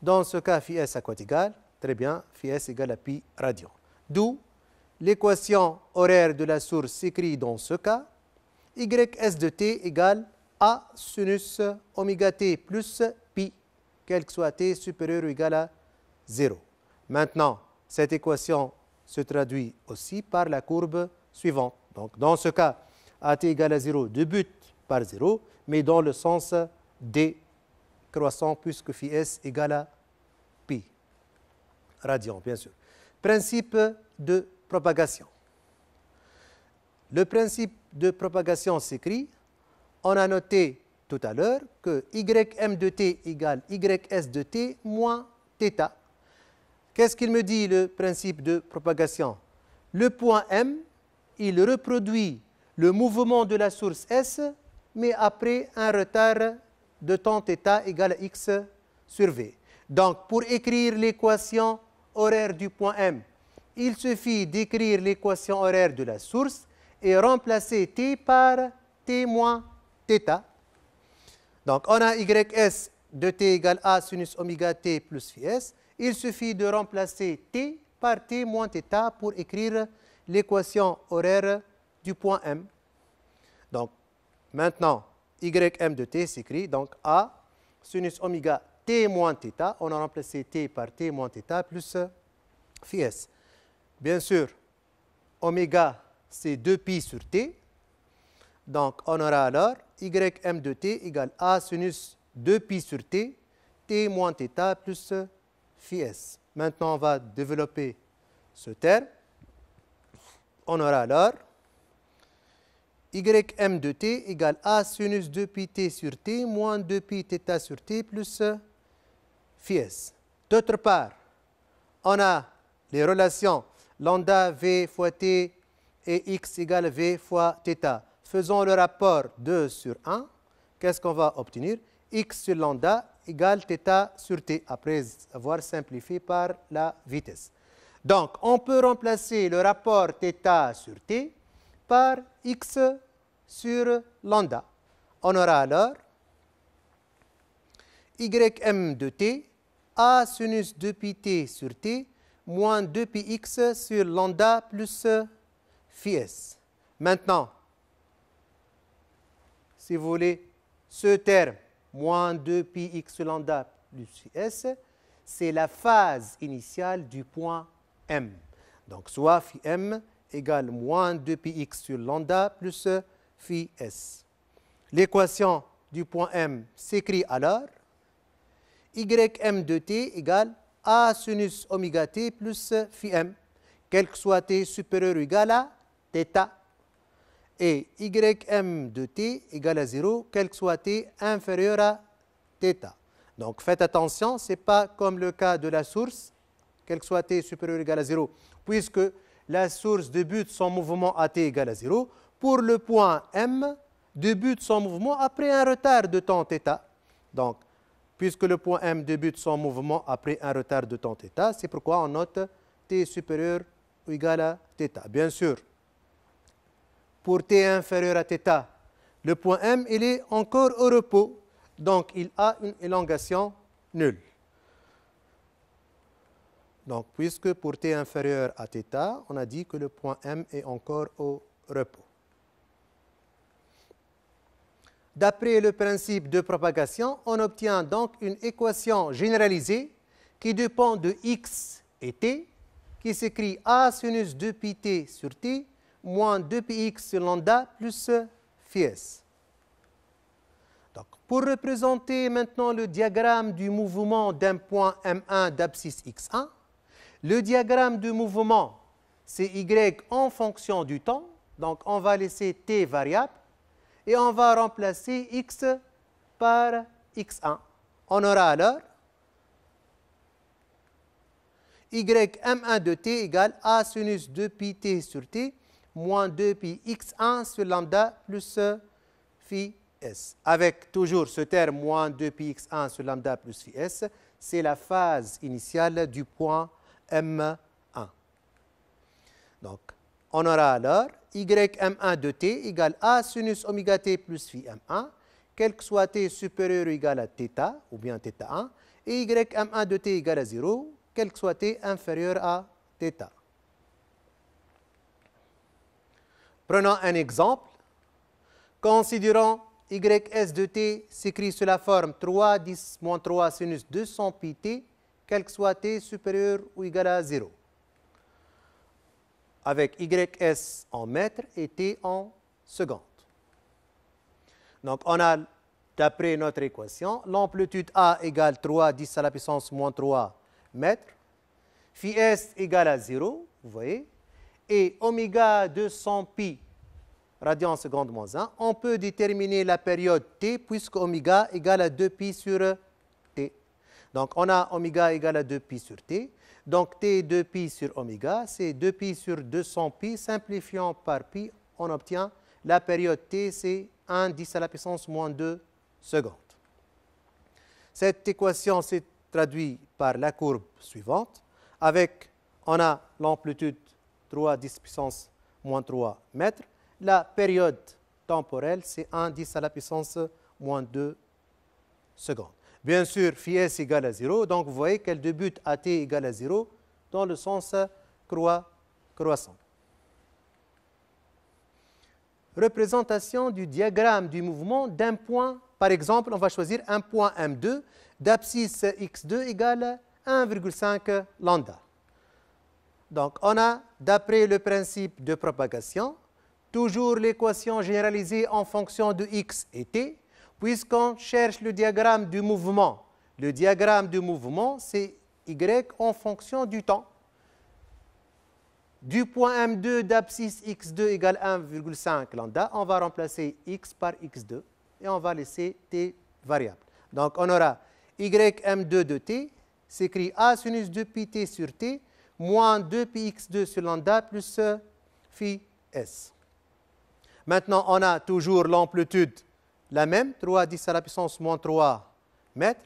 Dans ce cas, phi S à quoi égal? Très bien, phi S égale à pi radian. D'où l'équation horaire de la source s'écrit dans ce cas YS de t égale A sinus oméga t plus pi, quel que soit t supérieur ou égal à 0. Maintenant, cette équation se traduit aussi par la courbe suivante. Donc, dans ce cas, AT égale à 0 débute par 0, mais dans le sens décroissant, puisque phi S égale à pi radian, bien sûr. Principe de propagation. Le principe de propagation s'écrit, on a noté tout à l'heure que Ym de t égale Ys de t moins θ. Qu'est-ce qu'il me dit le principe de propagation? Le point M, il reproduit le mouvement de la source S, mais après un retard de temps θ égale à x sur v. Donc, pour écrire l'équation horaire du point M, il suffit d'écrire l'équation horaire de la source et remplacer t par t moins θ. Donc, on a ys de t égale a sinus oméga t plus phi s. Il suffit de remplacer t par t moins θ pour écrire l'équation horaire du point M. Donc, maintenant, ym de t s'écrit donc a sinus oméga t moins θ. On a remplacé t par t moins θ plus phi s. Bien sûr, oméga, c'est 2pi sur t. Donc, on aura alors ym de t égale a sinus 2pi sur t, t moins θ plus phi s. Maintenant, on va développer ce terme. On aura alors ym de t égale a sinus 2pi t sur t moins 2pi θ sur t plus phi s. D'autre part, on a les relations lambda v fois t et x égale v fois θ. Faisons le rapport 2 sur 1. Qu'est-ce qu'on va obtenir? X sur lambda égale θ sur t, après avoir simplifié par la vitesse. Donc, on peut remplacer le rapport θ sur t par x sur lambda. On aura alors ym de t a sinus 2pi t sur t moins 2pi x sur lambda plus phi s. Maintenant, si vous voulez, ce terme, moins 2pi x sur lambda plus phi s, c'est la phase initiale du point M. Donc, soit phi m égale moins 2pi x sur lambda plus phi s. L'équation du point M s'écrit alors ym de t égale a sinus oméga t plus phi m, quel que soit t supérieur ou égal à θ. Et ym de t égale à 0, quel que soit t inférieur à θ. Donc, faites attention, ce n'est pas comme le cas de la source, quel que soit t supérieur ou égal à 0, puisque la source débute son mouvement à t égale à 0. Pour le point M, débute son mouvement après un retard de temps θ. Donc, puisque le point M débute son mouvement après un retard de temps θ, c'est pourquoi on note t supérieur ou égal à θ. Bien sûr, pour t inférieur à θ, le point M il est encore au repos, donc il a une élongation nulle. Donc, puisque pour t inférieur à θ, on a dit que le point M est encore au repos. D'après le principe de propagation, on obtient donc une équation généralisée qui dépend de x et t, qui s'écrit a sinus 2pi t sur t moins 2px sur lambda plus phi s. Donc, pour représenter maintenant le diagramme du mouvement d'un point M1 d'abscisse x1, le diagramme de mouvement, c'est y en fonction du temps. Donc, on va laisser t variable et on va remplacer x par x1. On aura alors ym1 de t égale a sinus 2pi t sur t moins 2pi x1 sur lambda plus phi s. Avec toujours ce terme moins 2pi x1 sur lambda plus phi s, c'est la phase initiale du point M1. Donc, on aura alors ym1 de t égale a sinus oméga t plus phi m1, quel que soit t supérieur ou égal à θ, ou bien θ1, et ym1 de t égale à 0, quel que soit t inférieur à θ. Prenons un exemple. Considérons ys de t s'écrit sous la forme 3 10 moins 3 sinus 200 pi t, quel que soit t supérieur ou égal à 0. Avec ys en mètres et t en secondes. Donc, on a, d'après notre équation, l'amplitude A égale 3 10 à la puissance moins 3 mètres, phi s égale à 0, vous voyez, et oméga 200 pi radian seconde moins 1, on peut déterminer la période t puisque oméga égale à 2pi sur t. Donc, on a oméga égale à 2pi sur t. Donc, t 2pi sur oméga, c'est 2pi sur 200pi. Simplifiant par pi, on obtient la période t, c'est 1 10 à la puissance moins 2 secondes. Cette équation, c'est traduit par la courbe suivante, avec, on a l'amplitude 3 10 puissance moins 3 mètres, la période temporelle, c'est 1 10 à la puissance moins 2 secondes. Bien sûr, phi s égale à 0, donc vous voyez qu'elle débute à t égale à 0 dans le sens croissant. Représentation du diagramme du mouvement d'un point. Par exemple, on va choisir un point M2 d'abscisse x2 égale 1,5 lambda. Donc, on a, d'après le principe de propagation, toujours l'équation généralisée en fonction de x et t, puisqu'on cherche le diagramme du mouvement. Le diagramme du mouvement, c'est y en fonction du temps. Du point M2 d'abscisse x2 égale 1,5 lambda, on va remplacer x par x2 et on va laisser t variable. Donc, on aura ym2 de t, s'écrit a sinus 2pi t sur t, moins 2pi x2 sur lambda plus phi s. Maintenant, on a toujours l'amplitude la même, 3 10 à la puissance moins 3 mètres.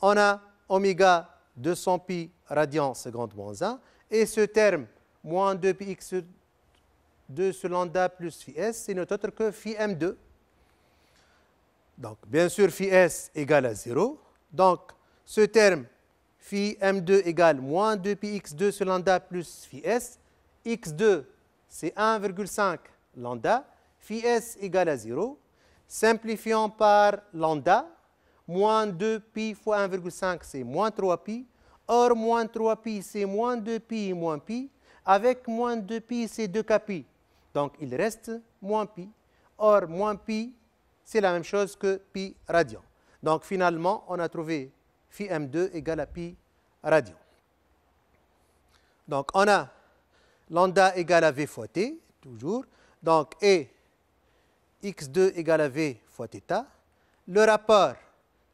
On a oméga 200 pi radian seconde moins 1. Et ce terme, moins 2 pi x2 sur lambda plus phi s, c'est notre autre que phi m2. Donc, bien sûr, phi s égale à 0. Donc, ce terme, phi m2 égale moins 2 pi x2 sur lambda plus phi s. x2, c'est 1,5 lambda. Phi s égale à 0. Simplifiant par lambda, moins 2 pi fois 1,5, c'est moins 3 pi. Or, moins 3 pi, c'est moins 2 pi moins pi. Avec moins 2 pi, c'est 2 k pi. Donc, il reste moins pi. Or, moins pi, c'est la même chose que pi radian. Donc, finalement, on a trouvé phi m2 égale à pi radian. Donc, on a lambda égale à v fois t, toujours. Donc, et x2 égale à v fois θ. Le rapport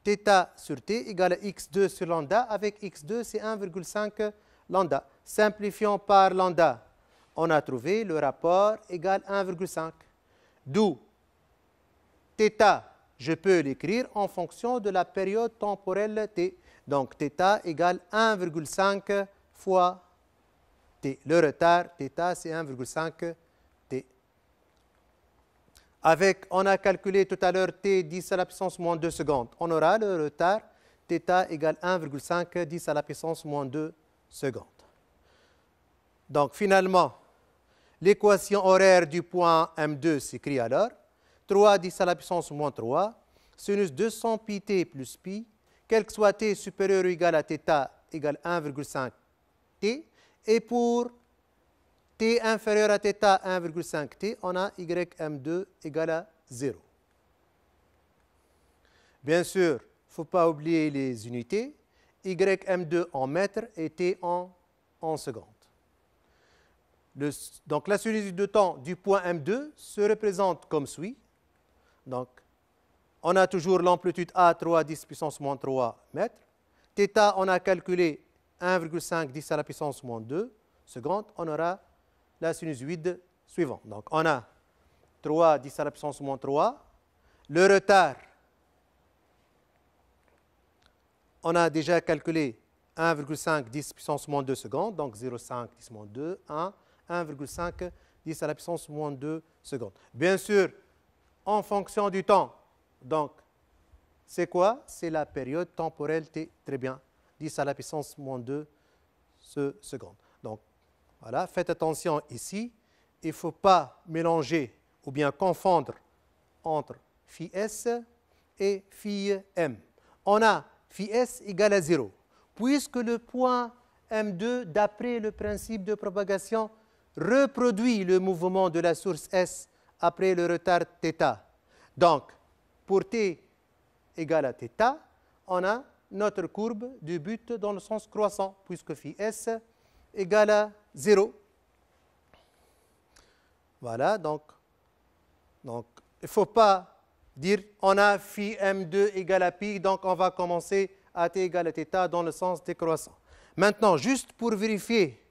θ sur t égale à x2 sur lambda. Avec x2, c'est 1,5 lambda. Simplifiant par lambda, on a trouvé le rapport égale 1,5. D'où θ, je peux l'écrire en fonction de la période temporelle t. Donc, θ égale 1,5 fois t. Le retard θ, c'est 1,5 t. Avec, on a calculé tout à l'heure t 10 à la puissance moins 2 secondes. On aura le retard θ égale 1,5 10 à la puissance moins 2 secondes. Donc, finalement, l'équation horaire du point M2 s'écrit alors 3 10 à la puissance moins 3, sinus 200 pi t plus pi, quel que soit t supérieur ou égal à θ égale 1,5 t. Et pour t inférieur à θ 1,5 t, on a ym2 égale à 0. Bien sûr, il ne faut pas oublier les unités. Ym2 en mètres et t en secondes. Donc, la similitude de temps du point M2 se représente comme suit. Donc, on a toujours l'amplitude A 3 10 puissance moins 3 mètres. θ, on a calculé 1,5 10 à la puissance moins 2 secondes. On aura la sinusoïde suivante. Donc, on a 3 10 à la puissance moins 3. Le retard, on a déjà calculé 1,5 10 puissance moins 2 secondes. Donc, 0,5 10 moins 2, 1. 1,5 10 à la puissance moins 2 secondes. Bien sûr, en fonction du temps. Donc, c'est quoi? C'est la période temporelle t. Très bien. 10 à la puissance moins 2 secondes. Donc, voilà, faites attention ici. Il ne faut pas mélanger ou bien confondre entre phi s et phi m. On a phi s égale à 0. Puisque le point M2, d'après le principe de propagation, reproduit le mouvement de la source S après le retard θ. Donc, pour t égale à θ, on a notre courbe du but dans le sens croissant, puisque phi S égale à 0. Voilà, donc il ne faut pas dire on a phi M2 égale à pi, donc on va commencer à t égale à θ dans le sens décroissant. Maintenant, juste pour vérifier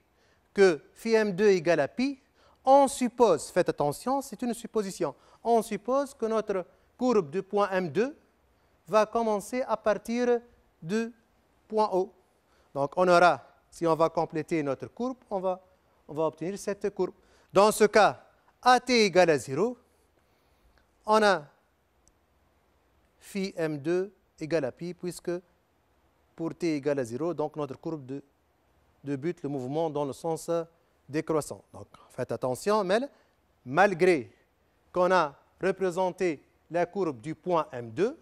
que phi m2 égale à pi, on suppose, faites attention, c'est une supposition, on suppose que notre courbe du point M2 va commencer à partir de point O. Donc, on aura, si on va compléter notre courbe, on va obtenir cette courbe. Dans ce cas, AT égale à 0, on a phi M2 égale à pi, puisque pour t égale à 0, donc notre courbe débute le mouvement dans le sens décroissant. Donc, faites attention, mais malgré qu'on a représenté la courbe du point M2,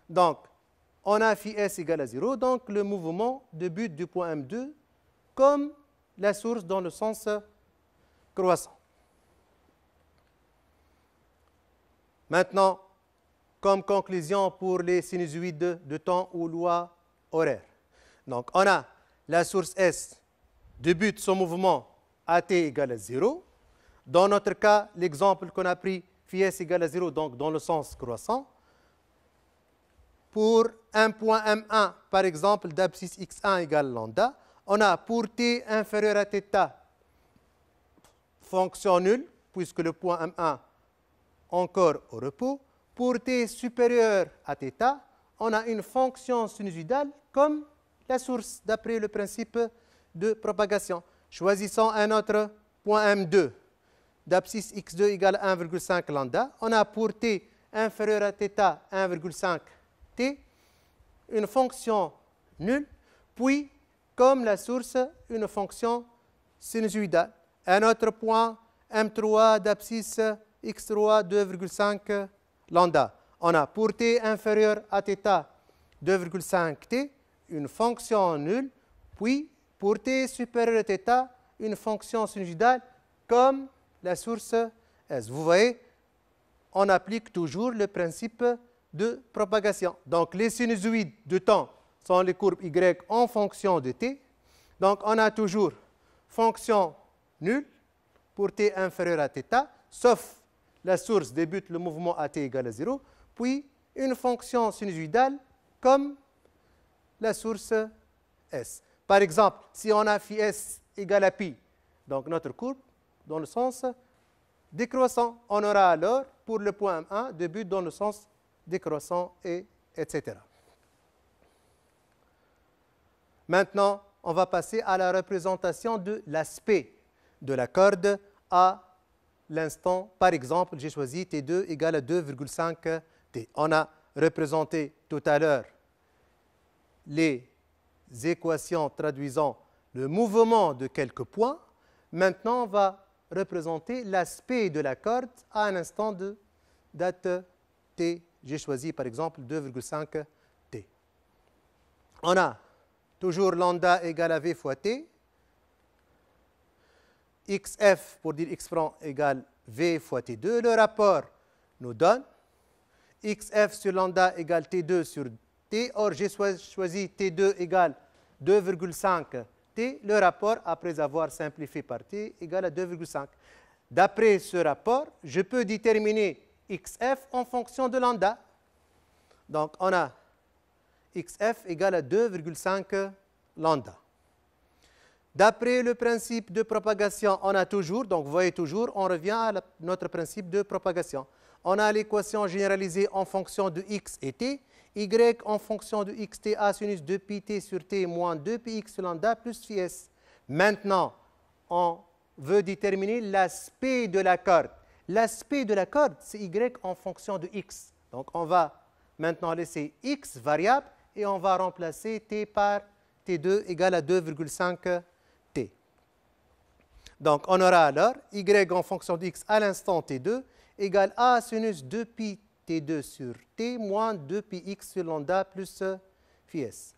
donc, on a phi S égale à 0, donc le mouvement débute du point M2 comme la source dans le sens croissant. Maintenant, comme conclusion pour les sinusoïdes de temps ou loi horaire. Donc, on a la source S débute son mouvement à t égale à 0. Dans notre cas, l'exemple qu'on a pris, phi S égale à 0, donc dans le sens croissant. Pour un point M1, par exemple, d'abscisse x1 égale lambda, on a pour t inférieur à θ, fonction nulle, puisque le point M1 encore au repos. Pour t supérieur à θ, on a une fonction sinusoïdale comme la source, d'après le principe de propagation. Choisissons un autre point M2, d'abscisse x2 égale 1,5 lambda. On a pour t inférieur à θ 1,5 t, une fonction nulle, puis, comme la source, une fonction sinusoïdale. Un autre point, M3 d'abscisse x3 2,5 lambda. On a pour t inférieur à θ 2,5 t, une fonction nulle, puis, pour t supérieur à θ, une fonction sinusoïdale comme la source S. Vous voyez, on applique toujours le principe de propagation. Donc, les sinusoïdes de temps sont les courbes y en fonction de t. Donc, on a toujours fonction nulle pour t inférieur à θ, sauf la source débute le mouvement à t égale à 0, puis une fonction sinusoïdale comme la source S. Par exemple, si on a phi S égale à pi, donc notre courbe dans le sens décroissant, on aura alors pour le point M1 débute dans le sens décroissant, etc. Maintenant, on va passer à la représentation de l'aspect de la corde à l'instant. Par exemple, j'ai choisi T2 égale à 2,5 T. On a représenté tout à l'heure les équations traduisant le mouvement de quelques points. Maintenant, on va représenter l'aspect de la corde à un instant de date T. J'ai choisi par exemple 2,5 T. On a toujours lambda égale à V fois T. XF, pour dire x franc, égale V fois T2. Le rapport nous donne XF sur lambda égale T2 sur T. Or, j'ai choisi T2 égale 2,5 T. Le rapport, après avoir simplifié par T, égale à 2,5. D'après ce rapport, je peux déterminer XF en fonction de lambda. Donc, on a XF égale à 2,5 lambda. D'après le principe de propagation, on a toujours, donc vous voyez toujours, on revient à notre principe de propagation. On a l'équation généralisée en fonction de x et t, y en fonction de xt a sinus 2pi t sur t moins 2pi x lambda plus phi s. Maintenant, on veut déterminer l'aspect de la corde. L'aspect de la corde, c'est y en fonction de x. Donc, on va maintenant laisser x variable et on va remplacer t par t2 égale à 2,5 t. Donc, on aura alors y en fonction de x à l'instant t2 égale a sinus 2pi t2 sur t moins 2pi x sur lambda plus phi s.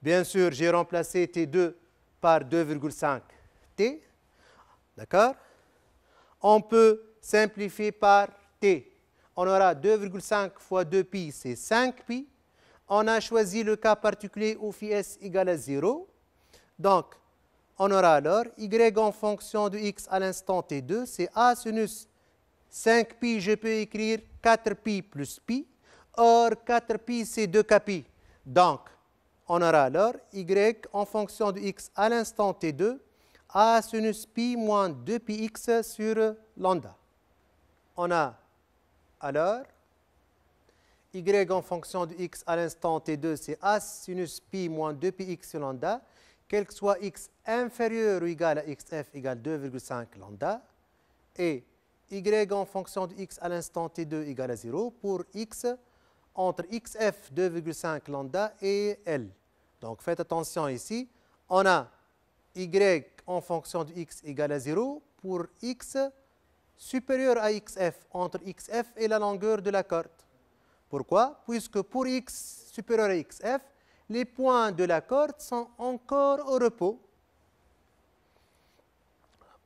Bien sûr, j'ai remplacé t2 par 2,5 t. D'accord? On peut simplifier par t. On aura 2,5 fois 2pi, c'est 5pi. On a choisi le cas particulier où phi s égale à 0. Donc, on aura alors y en fonction de x à l'instant t2, c'est a sinus 5pi, je peux écrire 4pi plus pi. Or, 4pi, c'est 2kpi. Donc, on aura alors y en fonction de x à l'instant t2, a sinus pi moins 2pi x sur lambda. On a alors y en fonction de x à l'instant t2, c'est a sinus pi moins 2πx sur lambda, quel que soit x inférieur ou égal à xf égale 2,5 lambda, et y en fonction de x à l'instant t2 égale à 0 pour x entre xf 2,5 lambda et L. Donc faites attention ici, on a y en fonction de x égale à 0 pour x supérieur à xf entre xf et la longueur de la corde. Pourquoi? Puisque pour x supérieur à xf, les points de la corde sont encore au repos.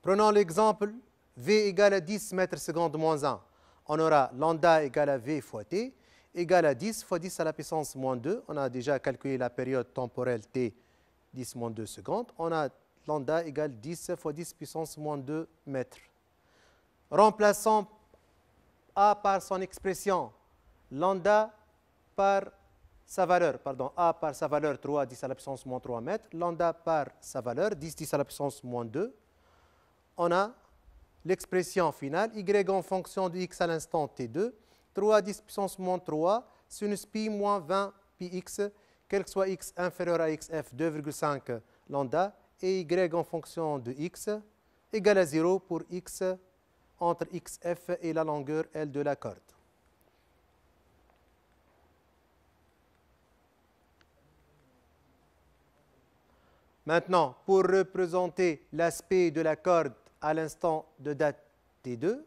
Prenons l'exemple v égale à 10 mètres secondes moins 1. On aura lambda égale à v fois t égale à 10 fois 10 à la puissance moins 2. On a déjà calculé la période temporelle t, 10 moins 2 secondes. On a lambda égale 10 fois 10 puissance moins 2 mètres. Remplaçons a par son expression, lambda par sa valeur, a par sa valeur 3, 10 à la puissance moins 3 mètres, lambda par sa valeur 10, 10 à la puissance moins 2. On a l'expression finale, y en fonction de x à l'instant t2, 3 10 puissance moins 3, sinus pi moins 20 πx, quel que soit x inférieur à xf 2,5 lambda, et y en fonction de x égale à 0 pour x entre xf et la longueur L de la corde. Maintenant, pour représenter l'aspect de la corde à l'instant de date t2,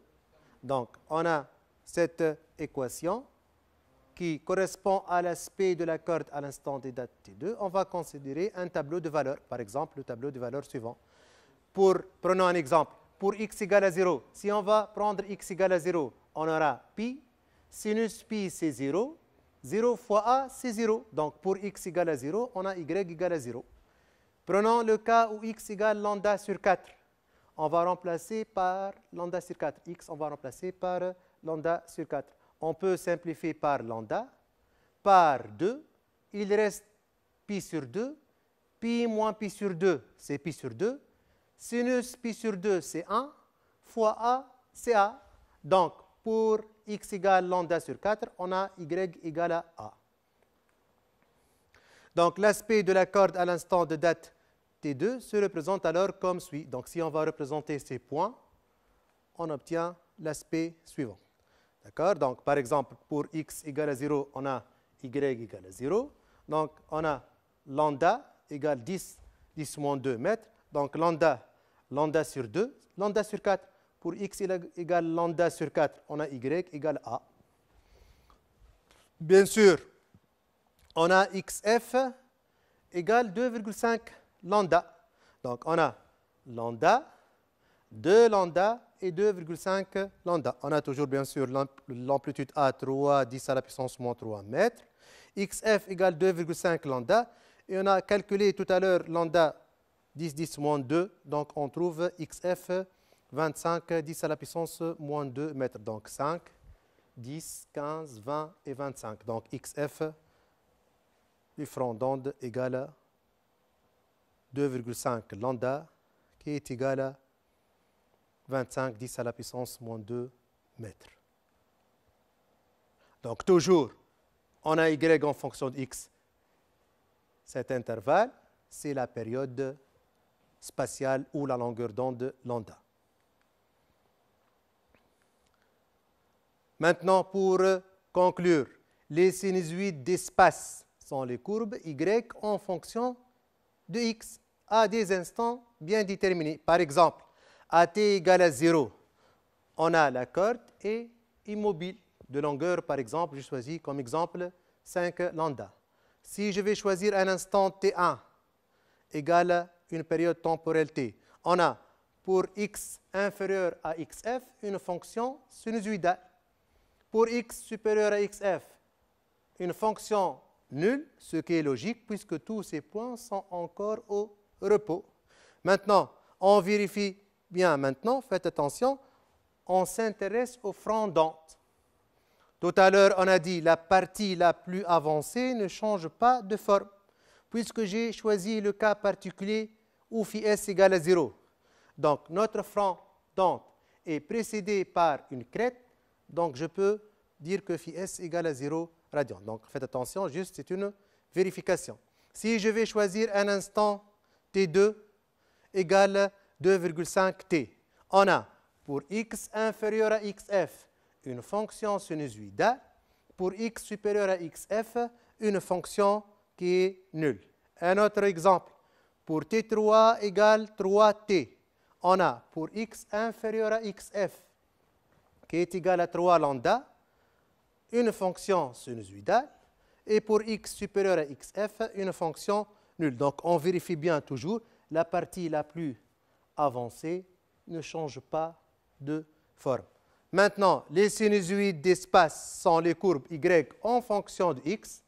donc on a cette équation qui correspond à l'aspect de la corde à l'instant de date t2. On va considérer un tableau de valeurs, par exemple le tableau de valeurs suivant. Prenons un exemple. Pour x égale à 0, si on va prendre x égale à 0, on aura pi, sinus pi c'est 0, 0 fois a c'est 0. Donc pour x égale à 0, on a y égale à 0. Prenons le cas où x égale lambda sur 4. On va remplacer par lambda sur 4. X, on va remplacer par lambda sur 4. On peut simplifier par lambda, par 2. Il reste pi sur 2. Pi moins pi sur 2, c'est pi sur 2. Sinus pi sur 2, c'est 1. Fois a, c'est a. Donc, pour x égale lambda sur 4, on a y égale à a. Donc, l'aspect de la corde à l'instant de date T2 se représente alors comme suit. Donc, si on va représenter ces points, on obtient l'aspect suivant. D'accord? Donc, par exemple, pour x égale à 0, on a y égale à 0. Donc, on a lambda égale 10, 10 moins 2 mètres. Donc, lambda sur 2, lambda sur 4. Pour x égale lambda sur 4, on a y égale a. Bien sûr, on a xf égale 2,5 lambda. Donc, on a lambda, 2 lambda et 2,5 lambda. On a toujours, bien sûr, l'amplitude A, 3, 10 à la puissance moins 3 mètres. xf égale 2,5 lambda. Et on a calculé tout à l'heure lambda 10, 10 moins 2. Donc, on trouve xf 25, 10 à la puissance moins 2 mètres. Donc, 5, 10, 15, 20 et 25. Donc, xf du front d'onde égale à 2,5 lambda qui est égal à 25, 10 à la puissance moins 2 mètres. Donc, toujours, on a y en fonction de x. Cet intervalle, c'est la période spatiale ou la longueur d'onde lambda. Maintenant, pour conclure, les sinusoïdes d'espace sont les courbes y en fonction de x à des instants bien déterminés. Par exemple, à t égale à 0, on a la corde est immobile. De longueur, par exemple, je choisis comme exemple 5 lambda. Si je vais choisir un instant t1 égale à une période temporelle t, on a pour x inférieur à xf une fonction sinusoïdale. Pour x supérieur à xf, une fonction nulle, ce qui est logique puisque tous ces points sont encore au repos. Maintenant, on vérifie bien maintenant, faites attention, on s'intéresse au front d'onde. Tout à l'heure, on a dit la partie la plus avancée ne change pas de forme puisque j'ai choisi le cas particulier où phi s égale à 0. Donc, notre front d'onde est précédé par une crête. Donc, je peux dire que phi s égale à 0 radians. Donc faites attention, juste c'est une vérification. Si je vais choisir un instant t2 égale 2,5 t, on a pour x inférieur à xf une fonction sinusoïdale, pour x supérieur à xf une fonction qui est nulle. Un autre exemple, pour t3 égale 3t, on a pour x inférieur à xf qui est égal à 3 lambda, une fonction sinusoïdale, et pour x supérieur à xf, une fonction nulle. Donc on vérifie bien toujours, la partie la plus avancée ne change pas de forme. Maintenant, les sinusoïdes d'espace sont les courbes y en fonction de x.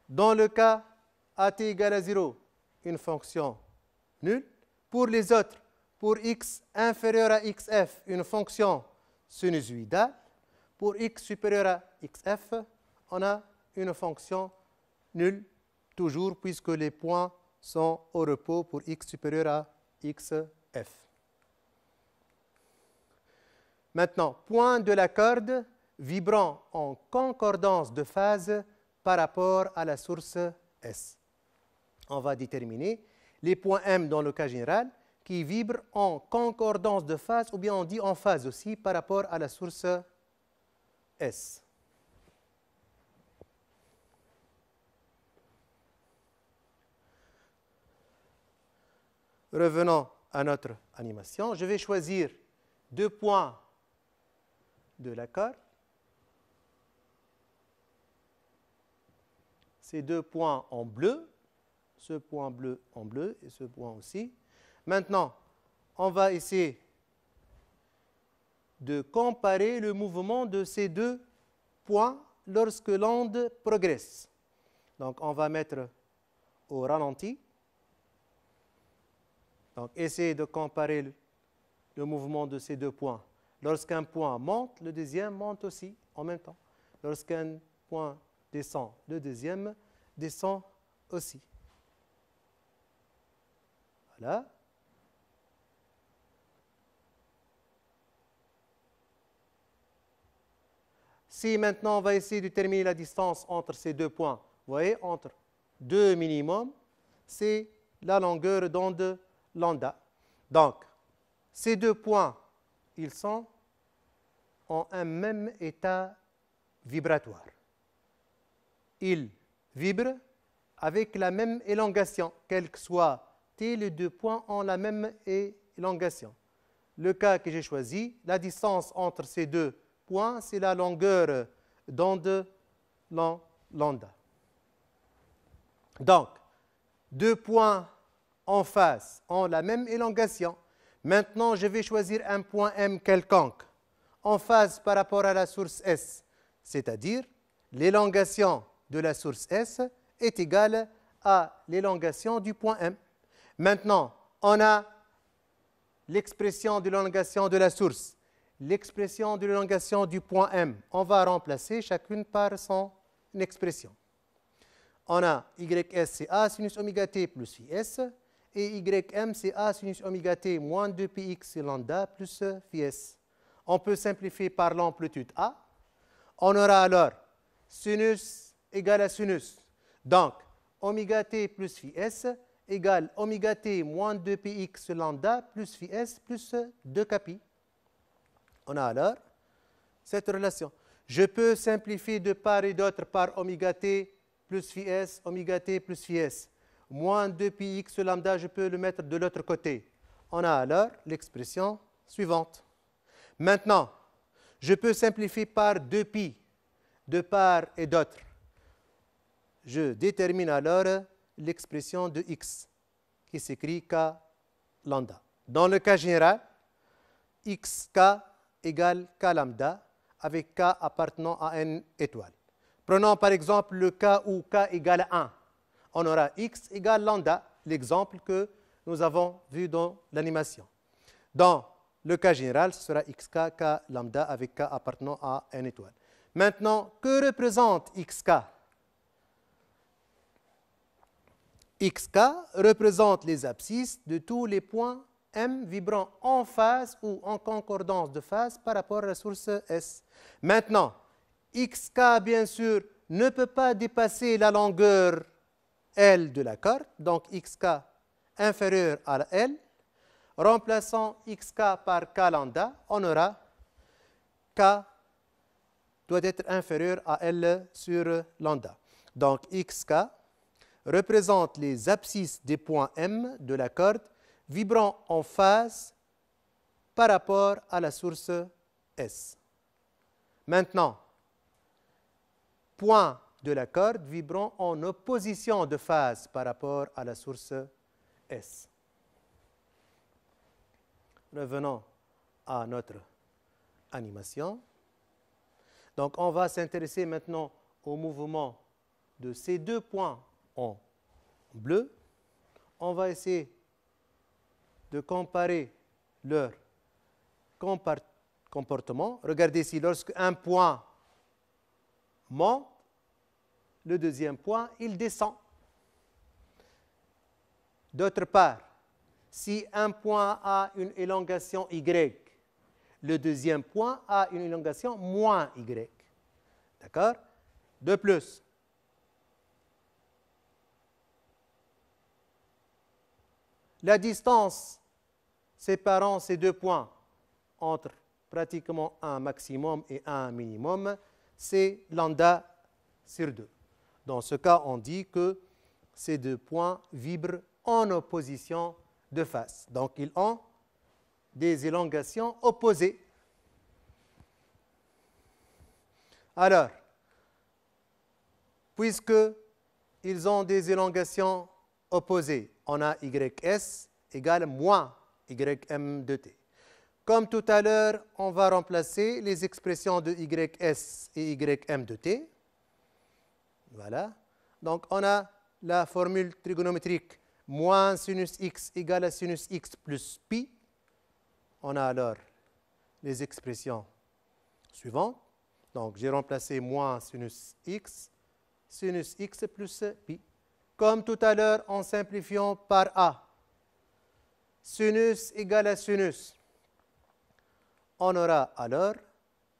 Dans le cas at égale à 0, une fonction nulle. Pour les autres, pour x inférieur à xf, une fonction sinusoïdale. Pour x supérieur à xf, on a une fonction nulle, toujours puisque les points sont au repos pour x supérieur à xf. Maintenant, point de la corde vibrant en concordance de phase par rapport à la source S. On va déterminer les points M dans le cas général qui vibrent en concordance de phase, ou bien on dit en phase aussi par rapport à la source S. Revenons à notre animation. Je vais choisir 2 points de la corde. Ces 2 points en bleu, ce point bleu en bleu et ce point aussi. Maintenant, on va essayer de comparer le mouvement de ces 2 points lorsque l'onde progresse. Donc, on va mettre au ralenti. Donc, essayez de comparer le mouvement de ces 2 points. Lorsqu'un point monte, le deuxième monte aussi en même temps. Lorsqu'un point descend, le deuxième descend aussi. Voilà. Si maintenant on va essayer de déterminer la distance entre ces 2 points, vous voyez, entre 2 minimum, c'est la longueur d'onde lambda. Donc, ces 2 points, ils sont en un même état vibratoire. Ils vibrent avec la même élongation, quel que soit t, les 2 points ont la même élongation. Le cas que j'ai choisi, la distance entre ces 2 points, c'est la longueur d'onde lambda. Donc, 2 points en face ont la même élongation. Maintenant, je vais choisir un point M quelconque en phase par rapport à la source S, c'est-à-dire l'élongation de la source S est égale à l'élongation du point M. Maintenant, on a l'expression de l'élongation de la source, l'expression de l'élongation du point M. On va remplacer chacune par son expression. On a YS, c'est A sinus oméga t plus phi S, et YM, c'est A sinus oméga t moins 2πx lambda plus phi S. On peut simplifier par l'amplitude A. On aura alors sinus égale à sinus. Donc, oméga t plus phi S égale oméga t moins 2πx lambda plus phi S plus 2kπ. On a alors cette relation. Je peux simplifier de part et d'autre par oméga t plus phi S, oméga t plus phi S. Moins 2πx lambda, je peux le mettre de l'autre côté. On a alors l'expression suivante. Maintenant, je peux simplifier par 2π de part et d'autre. Je détermine alors l'expression de x qui s'écrit k lambda. Dans le cas général, xk égale k lambda avec k appartenant à n étoile. Prenons par exemple le cas où k égale 1. On aura x égale lambda, l'exemple que nous avons vu dans l'animation. Dans le cas général, ce sera xk, k lambda avec k appartenant à n étoile. Maintenant, que représente xk? Xk représente les abscisses de tous les points M vibrant en phase ou en concordance de phase par rapport à la source S. Maintenant, xk, bien sûr, ne peut pas dépasser la longueur L de la corde, donc xk inférieur à L. Remplaçant xk par k lambda, on aura k doit être inférieur à L sur lambda. Donc xk représente les abscisses des points M de la corde vibrant en phase par rapport à la source S. Maintenant, points de la corde vibrant en opposition de phase par rapport à la source S. Revenons à notre animation. Donc, on va s'intéresser maintenant au mouvement de ces deux points en bleu. On va essayer de comparer leur comportement. Regardez ici, lorsque un point monte, le deuxième point, il descend. D'autre part, si un point a une élongation y, le deuxième point a une élongation moins y. D'accord? De plus, la distance séparant ces deux points entre pratiquement un maximum et un minimum, c'est lambda sur 2. Dans ce cas, on dit que ces deux points vibrent en opposition de phase. Donc, ils ont des élongations opposées. Alors, puisqu'ils ont des élongations opposées, on a ys égale moins ym de t. Comme tout à l'heure, on va remplacer les expressions de ys et ym de t. Voilà. Donc, on a la formule trigonométrique moins sinus x égale à sinus x plus pi. On a alors les expressions suivantes. Donc, j'ai remplacé moins sinus x plus pi. Comme tout à l'heure, en simplifiant par a. Sinus égale à sinus. On aura alors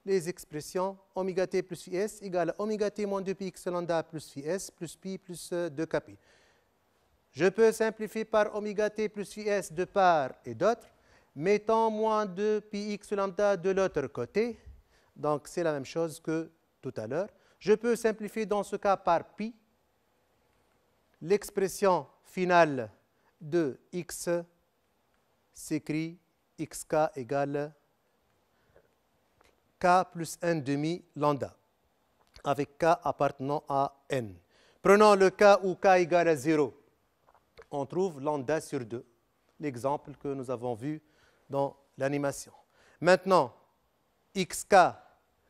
les expressions oméga t plus phi s égale à oméga t moins 2 pi x lambda plus phi s plus pi plus 2 pi. Je peux simplifier par oméga t plus phi s de part et d'autre, mettant moins 2 pi x lambda de l'autre côté. Donc, c'est la même chose que tout à l'heure. Je peux simplifier dans ce cas par pi. L'expression finale de x s'écrit xk égale k plus 1 demi lambda, avec k appartenant à n. Prenons le cas où k égale à 0. On trouve lambda sur 2, l'exemple que nous avons vu dans l'animation. Maintenant, xk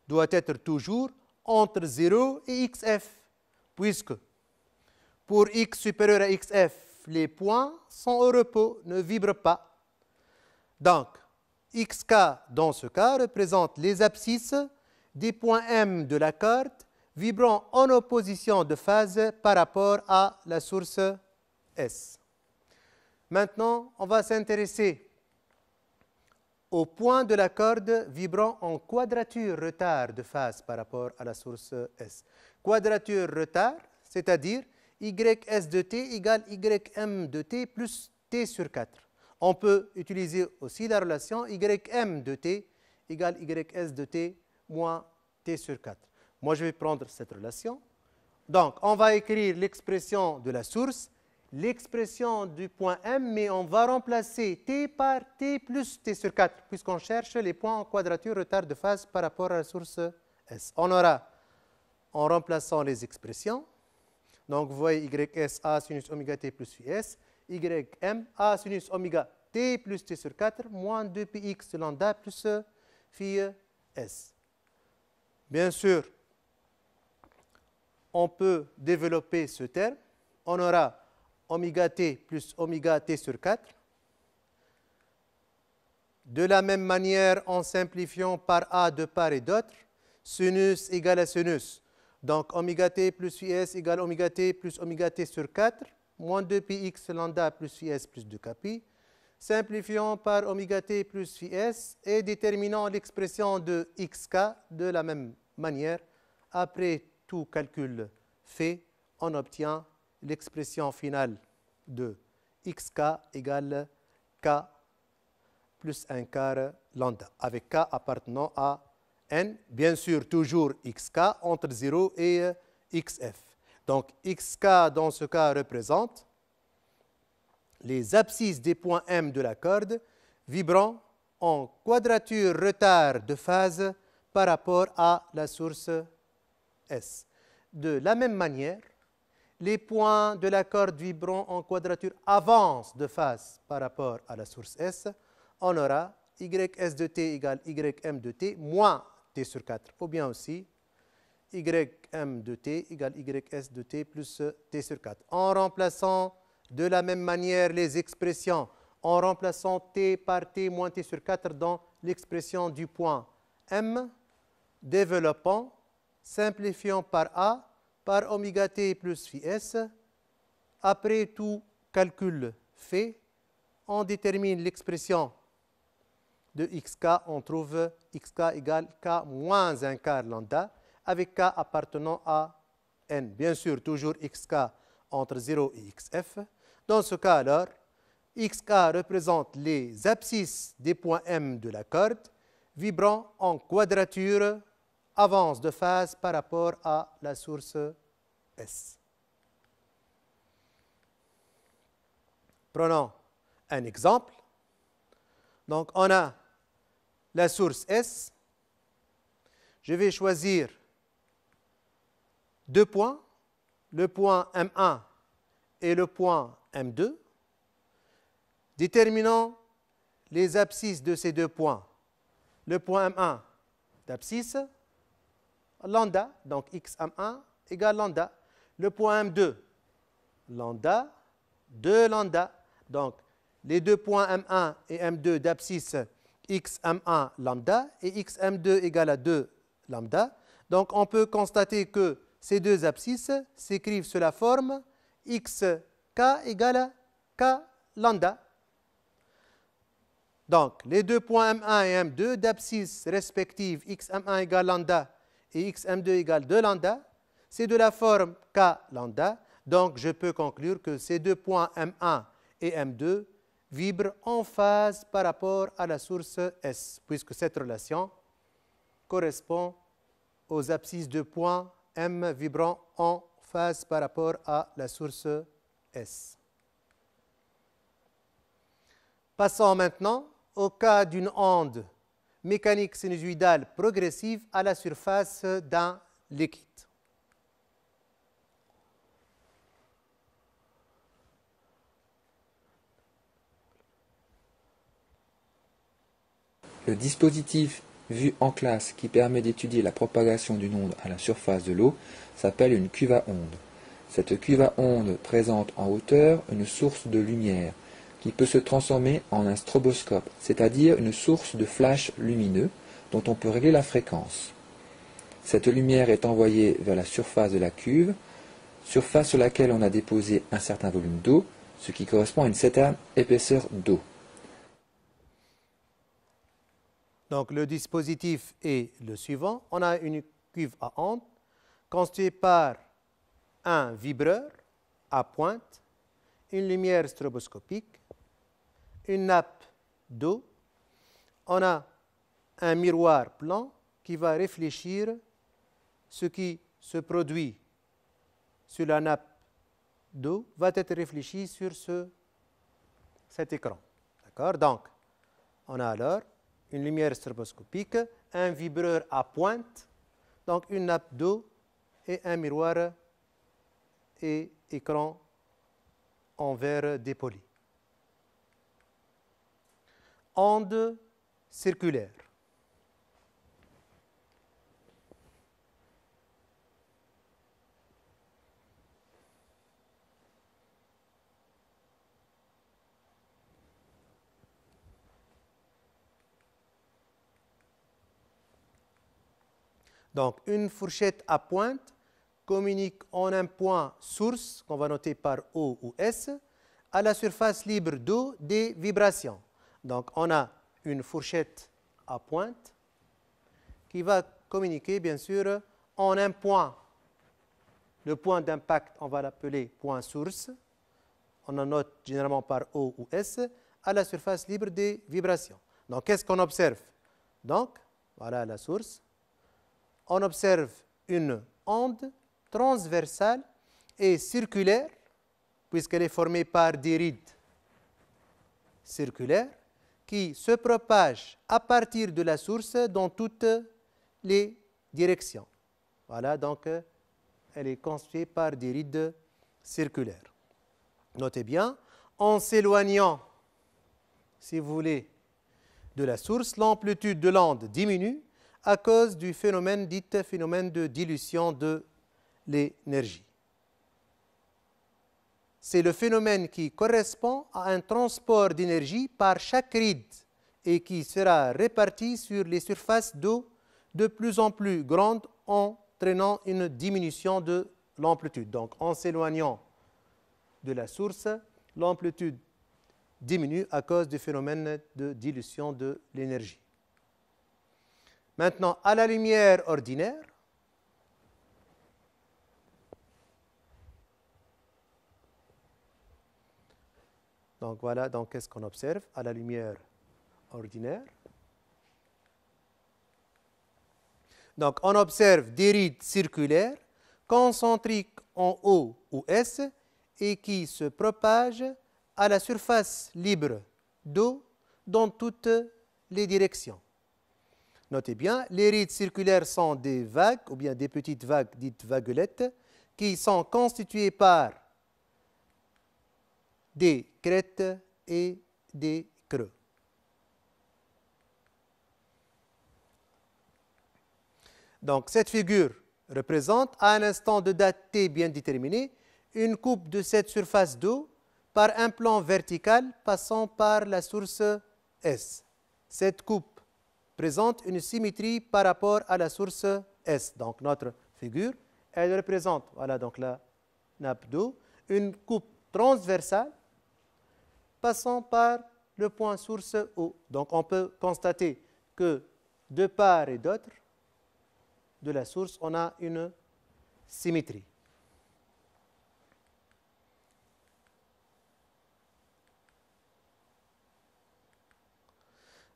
doit être toujours entre 0 et xf, puisque pour x supérieur à xf, les points sont au repos, ne vibrent pas. Donc, xk, dans ce cas, représente les abscisses des points M de la corde vibrant en opposition de phase par rapport à la source S. Maintenant, on va s'intéresser au point de la corde vibrant en quadrature retard de phase par rapport à la source S. Quadrature retard, c'est-à-dire ys de t égale ym de t plus t sur 4. On peut utiliser aussi la relation ym de t égale ys de t moins t sur 4. Moi, je vais prendre cette relation. Donc, on va écrire l'expression de la source, l'expression du point M, mais on va remplacer t par t plus t sur 4, puisqu'on cherche les points en quadrature retard de phase par rapport à la source S. On aura, en remplaçant les expressions, donc vous voyez ys a sinus oméga t plus phi s, ym a sinus oméga t plus t sur 4 moins 2 pi x lambda plus phi s. Bien sûr, on peut développer ce terme. On aura oméga t plus oméga t sur 4. De la même manière, en simplifiant par a de part et d'autre, sinus égale à sinus. Donc, oméga t plus phi s égale oméga t plus oméga t sur 4, moins 2 pi x lambda plus phi s plus 2 pi. Simplifiant par oméga t plus phi s et déterminant l'expression de xk de la même manière Après tout calcul fait, on obtient l'expression finale de xk égale k plus 1 quart lambda, avec k appartenant à n, bien sûr toujours xk entre 0 et xf. Donc xk dans ce cas représente les abscisses des points M de la corde vibrant en quadrature retard de phase par rapport à la source S. De la même manière, les points de la corde vibrant en quadrature avance de phase par rapport à la source S. On aura ys de t égale ym de t moins t sur 4, ou bien aussi ym de t égale ys de t plus t sur 4. En remplaçant de la même manière les expressions, en remplaçant t par t moins t sur 4 dans l'expression du point M, développant, simplifiant par A, par oméga t plus phi s. Après tout calcul fait, on détermine l'expression de xk, on trouve xk égale k moins 1 quart lambda, avec k appartenant à n. Bien sûr, toujours xk entre 0 et xf. Dans ce cas alors, xk représente les abscisses des points M de la corde, vibrant en quadrature avance de phase par rapport à la source S. Prenons un exemple. Donc, on a la source S. Je vais choisir deux points, le point M1 et le point M2, déterminant les abscisses de ces deux points. Le point M1 d'abscisse, lambda, donc xm1 égale lambda. Le point M2, lambda, 2 lambda. Donc, les deux points M1 et M2 d'abscisse xm1 lambda et xm2 égale à 2 lambda. Donc, on peut constater que ces deux abscisses s'écrivent sous la forme xk égale à k lambda. Donc, les deux points M1 et M2 d'abscisse respectives xm1 égale lambda et xm2 égale 2 lambda, c'est de la forme k lambda. Donc, je peux conclure que ces deux points M1 et M2 vibrent en phase par rapport à la source S, puisque cette relation correspond aux abscisses de points M vibrant en phase par rapport à la source S. Passons maintenant au cas d'une onde mécanique sinusoïdale progressive à la surface d'un liquide. Le dispositif vu en classe qui permet d'étudier la propagation d'une onde à la surface de l'eau s'appelle une cuve à onde. Cette cuve à onde présente en hauteur une source de lumière qui peut se transformer en un stroboscope, c'est-à-dire une source de flash lumineux dont on peut régler la fréquence. Cette lumière est envoyée vers la surface de la cuve, surface sur laquelle on a déposé un certain volume d'eau, ce qui correspond à une certaine épaisseur d'eau. Donc, le dispositif est le suivant. On a une cuve à onde constituée par un vibreur à pointe, une lumière stroboscopique, une nappe d'eau. On a un miroir plan qui va réfléchir ce qui se produit sur la nappe d'eau va être réfléchi sur cet écran. D'accord? Donc, on a alors une lumière stroboscopique, un vibreur à pointe, donc une nappe d'eau et un miroir et écran en verre dépoli. Onde circulaire. Donc, une fourchette à pointe communique en un point source, qu'on va noter par O ou S, à la surface libre d'eau des vibrations. Donc, on a une fourchette à pointe qui va communiquer, bien sûr, en un point. Le point d'impact, on va l'appeler point source. On en note généralement par O ou S, à la surface libre des vibrations. Donc, qu'est-ce qu'on observe? Donc, voilà la source. On observe une onde transversale et circulaire, puisqu'elle est formée par des rides circulaires, qui se propagent à partir de la source dans toutes les directions. Voilà, donc, elle est constituée par des rides circulaires. Notez bien, en s'éloignant, si vous voulez, de la source, l'amplitude de l'onde diminue à cause du phénomène dit phénomène de dilution de l'énergie. C'est le phénomène qui correspond à un transport d'énergie par chaque ride et qui sera réparti sur les surfaces d'eau de plus en plus grandes, entraînant une diminution de l'amplitude. Donc, en s'éloignant de la source, l'amplitude diminue à cause du phénomène de dilution de l'énergie. Maintenant, à la lumière ordinaire, donc voilà, donc qu'est-ce qu'on observe à la lumière ordinaire? Donc, on observe des rides circulaires concentriques en O ou S et qui se propagent à la surface libre d'eau dans toutes les directions. Notez bien, les rides circulaires sont des vagues, ou bien des petites vagues dites vaguelettes, qui sont constituées par des crêtes et des creux. Donc, cette figure représente, à un instant de date t bien déterminé, une coupe de cette surface d'eau par un plan vertical passant par la source S. Cette coupe présente une symétrie par rapport à la source S. Donc, notre figure, elle représente, voilà donc la nappe d'eau, une coupe transversale passant par le point source O. Donc, on peut constater que de part et d'autre de la source, on a une symétrie.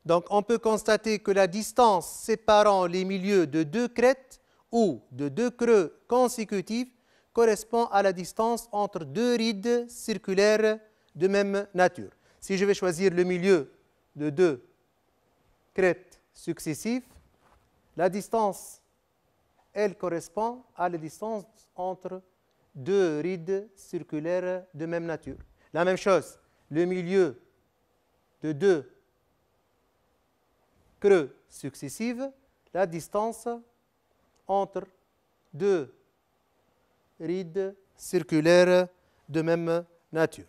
Donc, on peut constater que la distance séparant les milieux de deux crêtes ou de deux creux consécutifs correspond à la distance entre deux rides circulaires de même nature. Si je vais choisir le milieu de deux crêtes successives, la distance, elle correspond à la distance entre deux rides circulaires de même nature. La même chose, le milieu de deux creux successifs, la distance entre deux rides circulaires de même nature.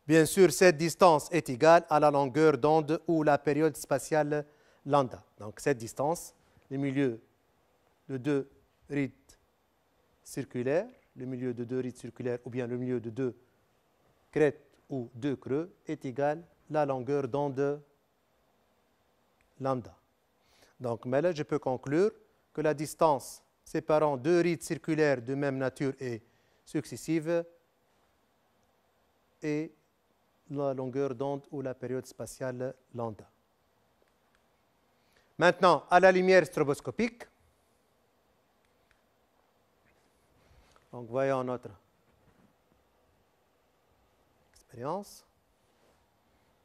Bien sûr, cette distance est égale à la longueur d'onde ou la période spatiale lambda. Donc, cette distance, le milieu de deux rides circulaires, le milieu de deux rides circulaires ou bien le milieu de deux crêtes ou deux creux est égal à la longueur d'onde lambda. Donc, mais là, je peux conclure que la distance séparant deux rides circulaires de même nature et successive est la longueur d'onde ou la période spatiale lambda. Maintenant, à la lumière stroboscopique, donc voyons notre expérience.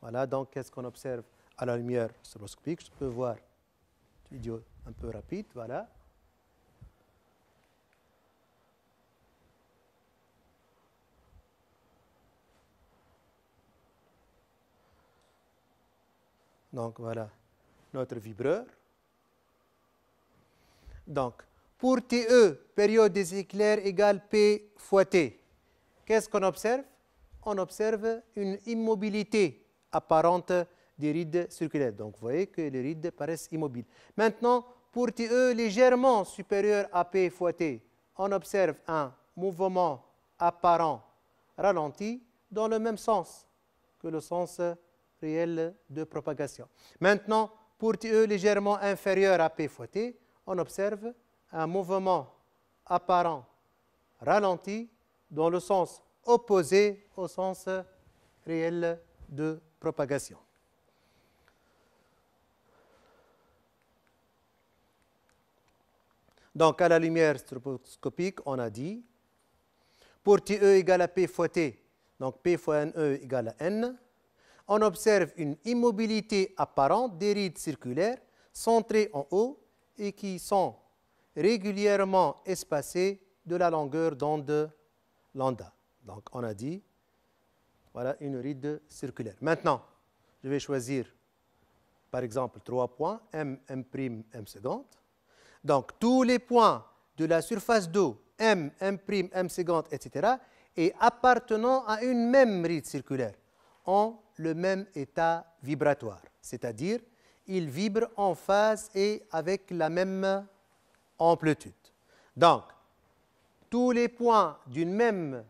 Voilà, donc qu'est-ce qu'on observe à la lumière stroboscopique? Je peux voir une vidéo un peu rapide, voilà. Donc, voilà notre vibreur. Donc, pour TE, période des éclairs égale P fois T, qu'est-ce qu'on observe? On observe une immobilité apparente des rides circulaires. Donc, vous voyez que les rides paraissent immobiles. Maintenant, pour TE légèrement supérieur à P fois T, on observe un mouvement apparent ralenti dans le même sens que le sens réel de propagation. Maintenant, pour TE légèrement inférieur à P fois T, on observe un mouvement apparent ralenti dans le sens opposé au sens réel de propagation. Donc, à la lumière stroboscopique, on a dit, pour TE égale à P fois T, donc P fois NE égale à N, on observe une immobilité apparente des rides circulaires centrées en haut et qui sont régulièrement espacées de la longueur d'onde lambda. Donc, on a dit, voilà une ride circulaire. Maintenant, je vais choisir, par exemple, 3 points, M, M', M seconde. Donc, tous les points de la surface d'eau, M, M', M seconde, etc., et appartenant à une même ride circulaire, ont le même état vibratoire, c'est-à-dire ils vibrent en phase et avec la même amplitude. Donc, tous les points d'une même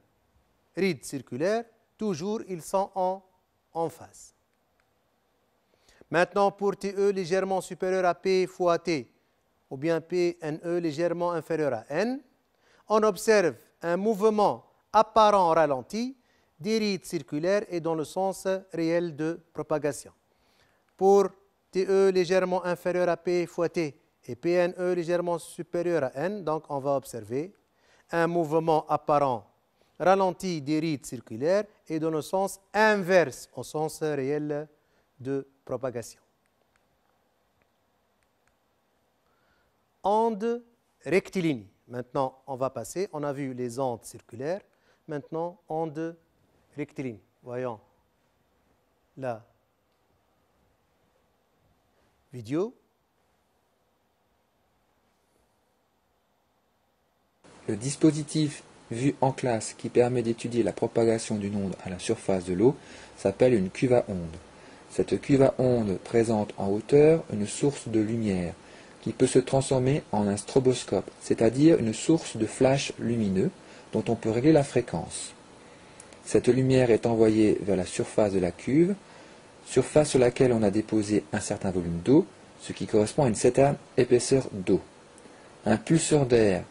ride circulaire, toujours ils sont en phase. Maintenant, pour TE légèrement supérieur à P fois T, ou bien PNE légèrement inférieur à N, on observe un mouvement apparent ralenti des rides circulaires et dans le sens réel de propagation. Pour TE légèrement inférieur à P fois T et PNE légèrement supérieur à N, donc on va observer un mouvement apparent ralenti des rides circulaires et dans le sens inverse au sens réel de propagation. Ondes rectilignes. Maintenant, on va passer, on a vu les ondes circulaires, maintenant ondes rectilignes. Voyons la vidéo. Le dispositif vu en classe qui permet d'étudier la propagation d'une onde à la surface de l'eau s'appelle une cuve à ondes. Cette cuve à ondes présente en hauteur une source de lumière qui peut se transformer en un stroboscope, c'est-à-dire une source de flash lumineux dont on peut régler la fréquence. Cette lumière est envoyée vers la surface de la cuve, surface sur laquelle on a déposé un certain volume d'eau, ce qui correspond à une certaine épaisseur d'eau. Un pulseur d'air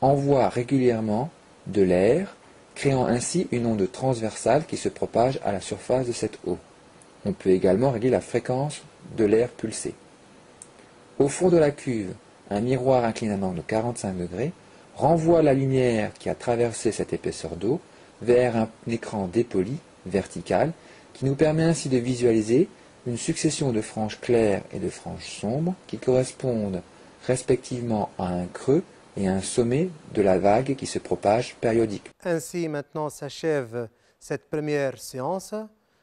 envoie régulièrement de l'air, créant ainsi une onde transversale qui se propage à la surface de cette eau. On peut également régler la fréquence de l'air pulsé. Au fond de la cuve, un miroir incliné d'un angle de 45 degrés renvoie la lumière qui a traversé cette épaisseur d'eau vers un écran dépoli, vertical, qui nous permet ainsi de visualiser une succession de franges claires et de franges sombres qui correspondent respectivement à un creux et à un sommet de la vague qui se propage périodiquement. Ainsi, maintenant s'achève cette première séance.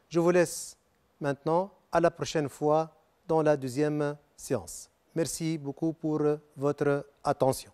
Je vous laisse maintenant à la prochaine fois dans la deuxième séance. Merci beaucoup pour votre attention.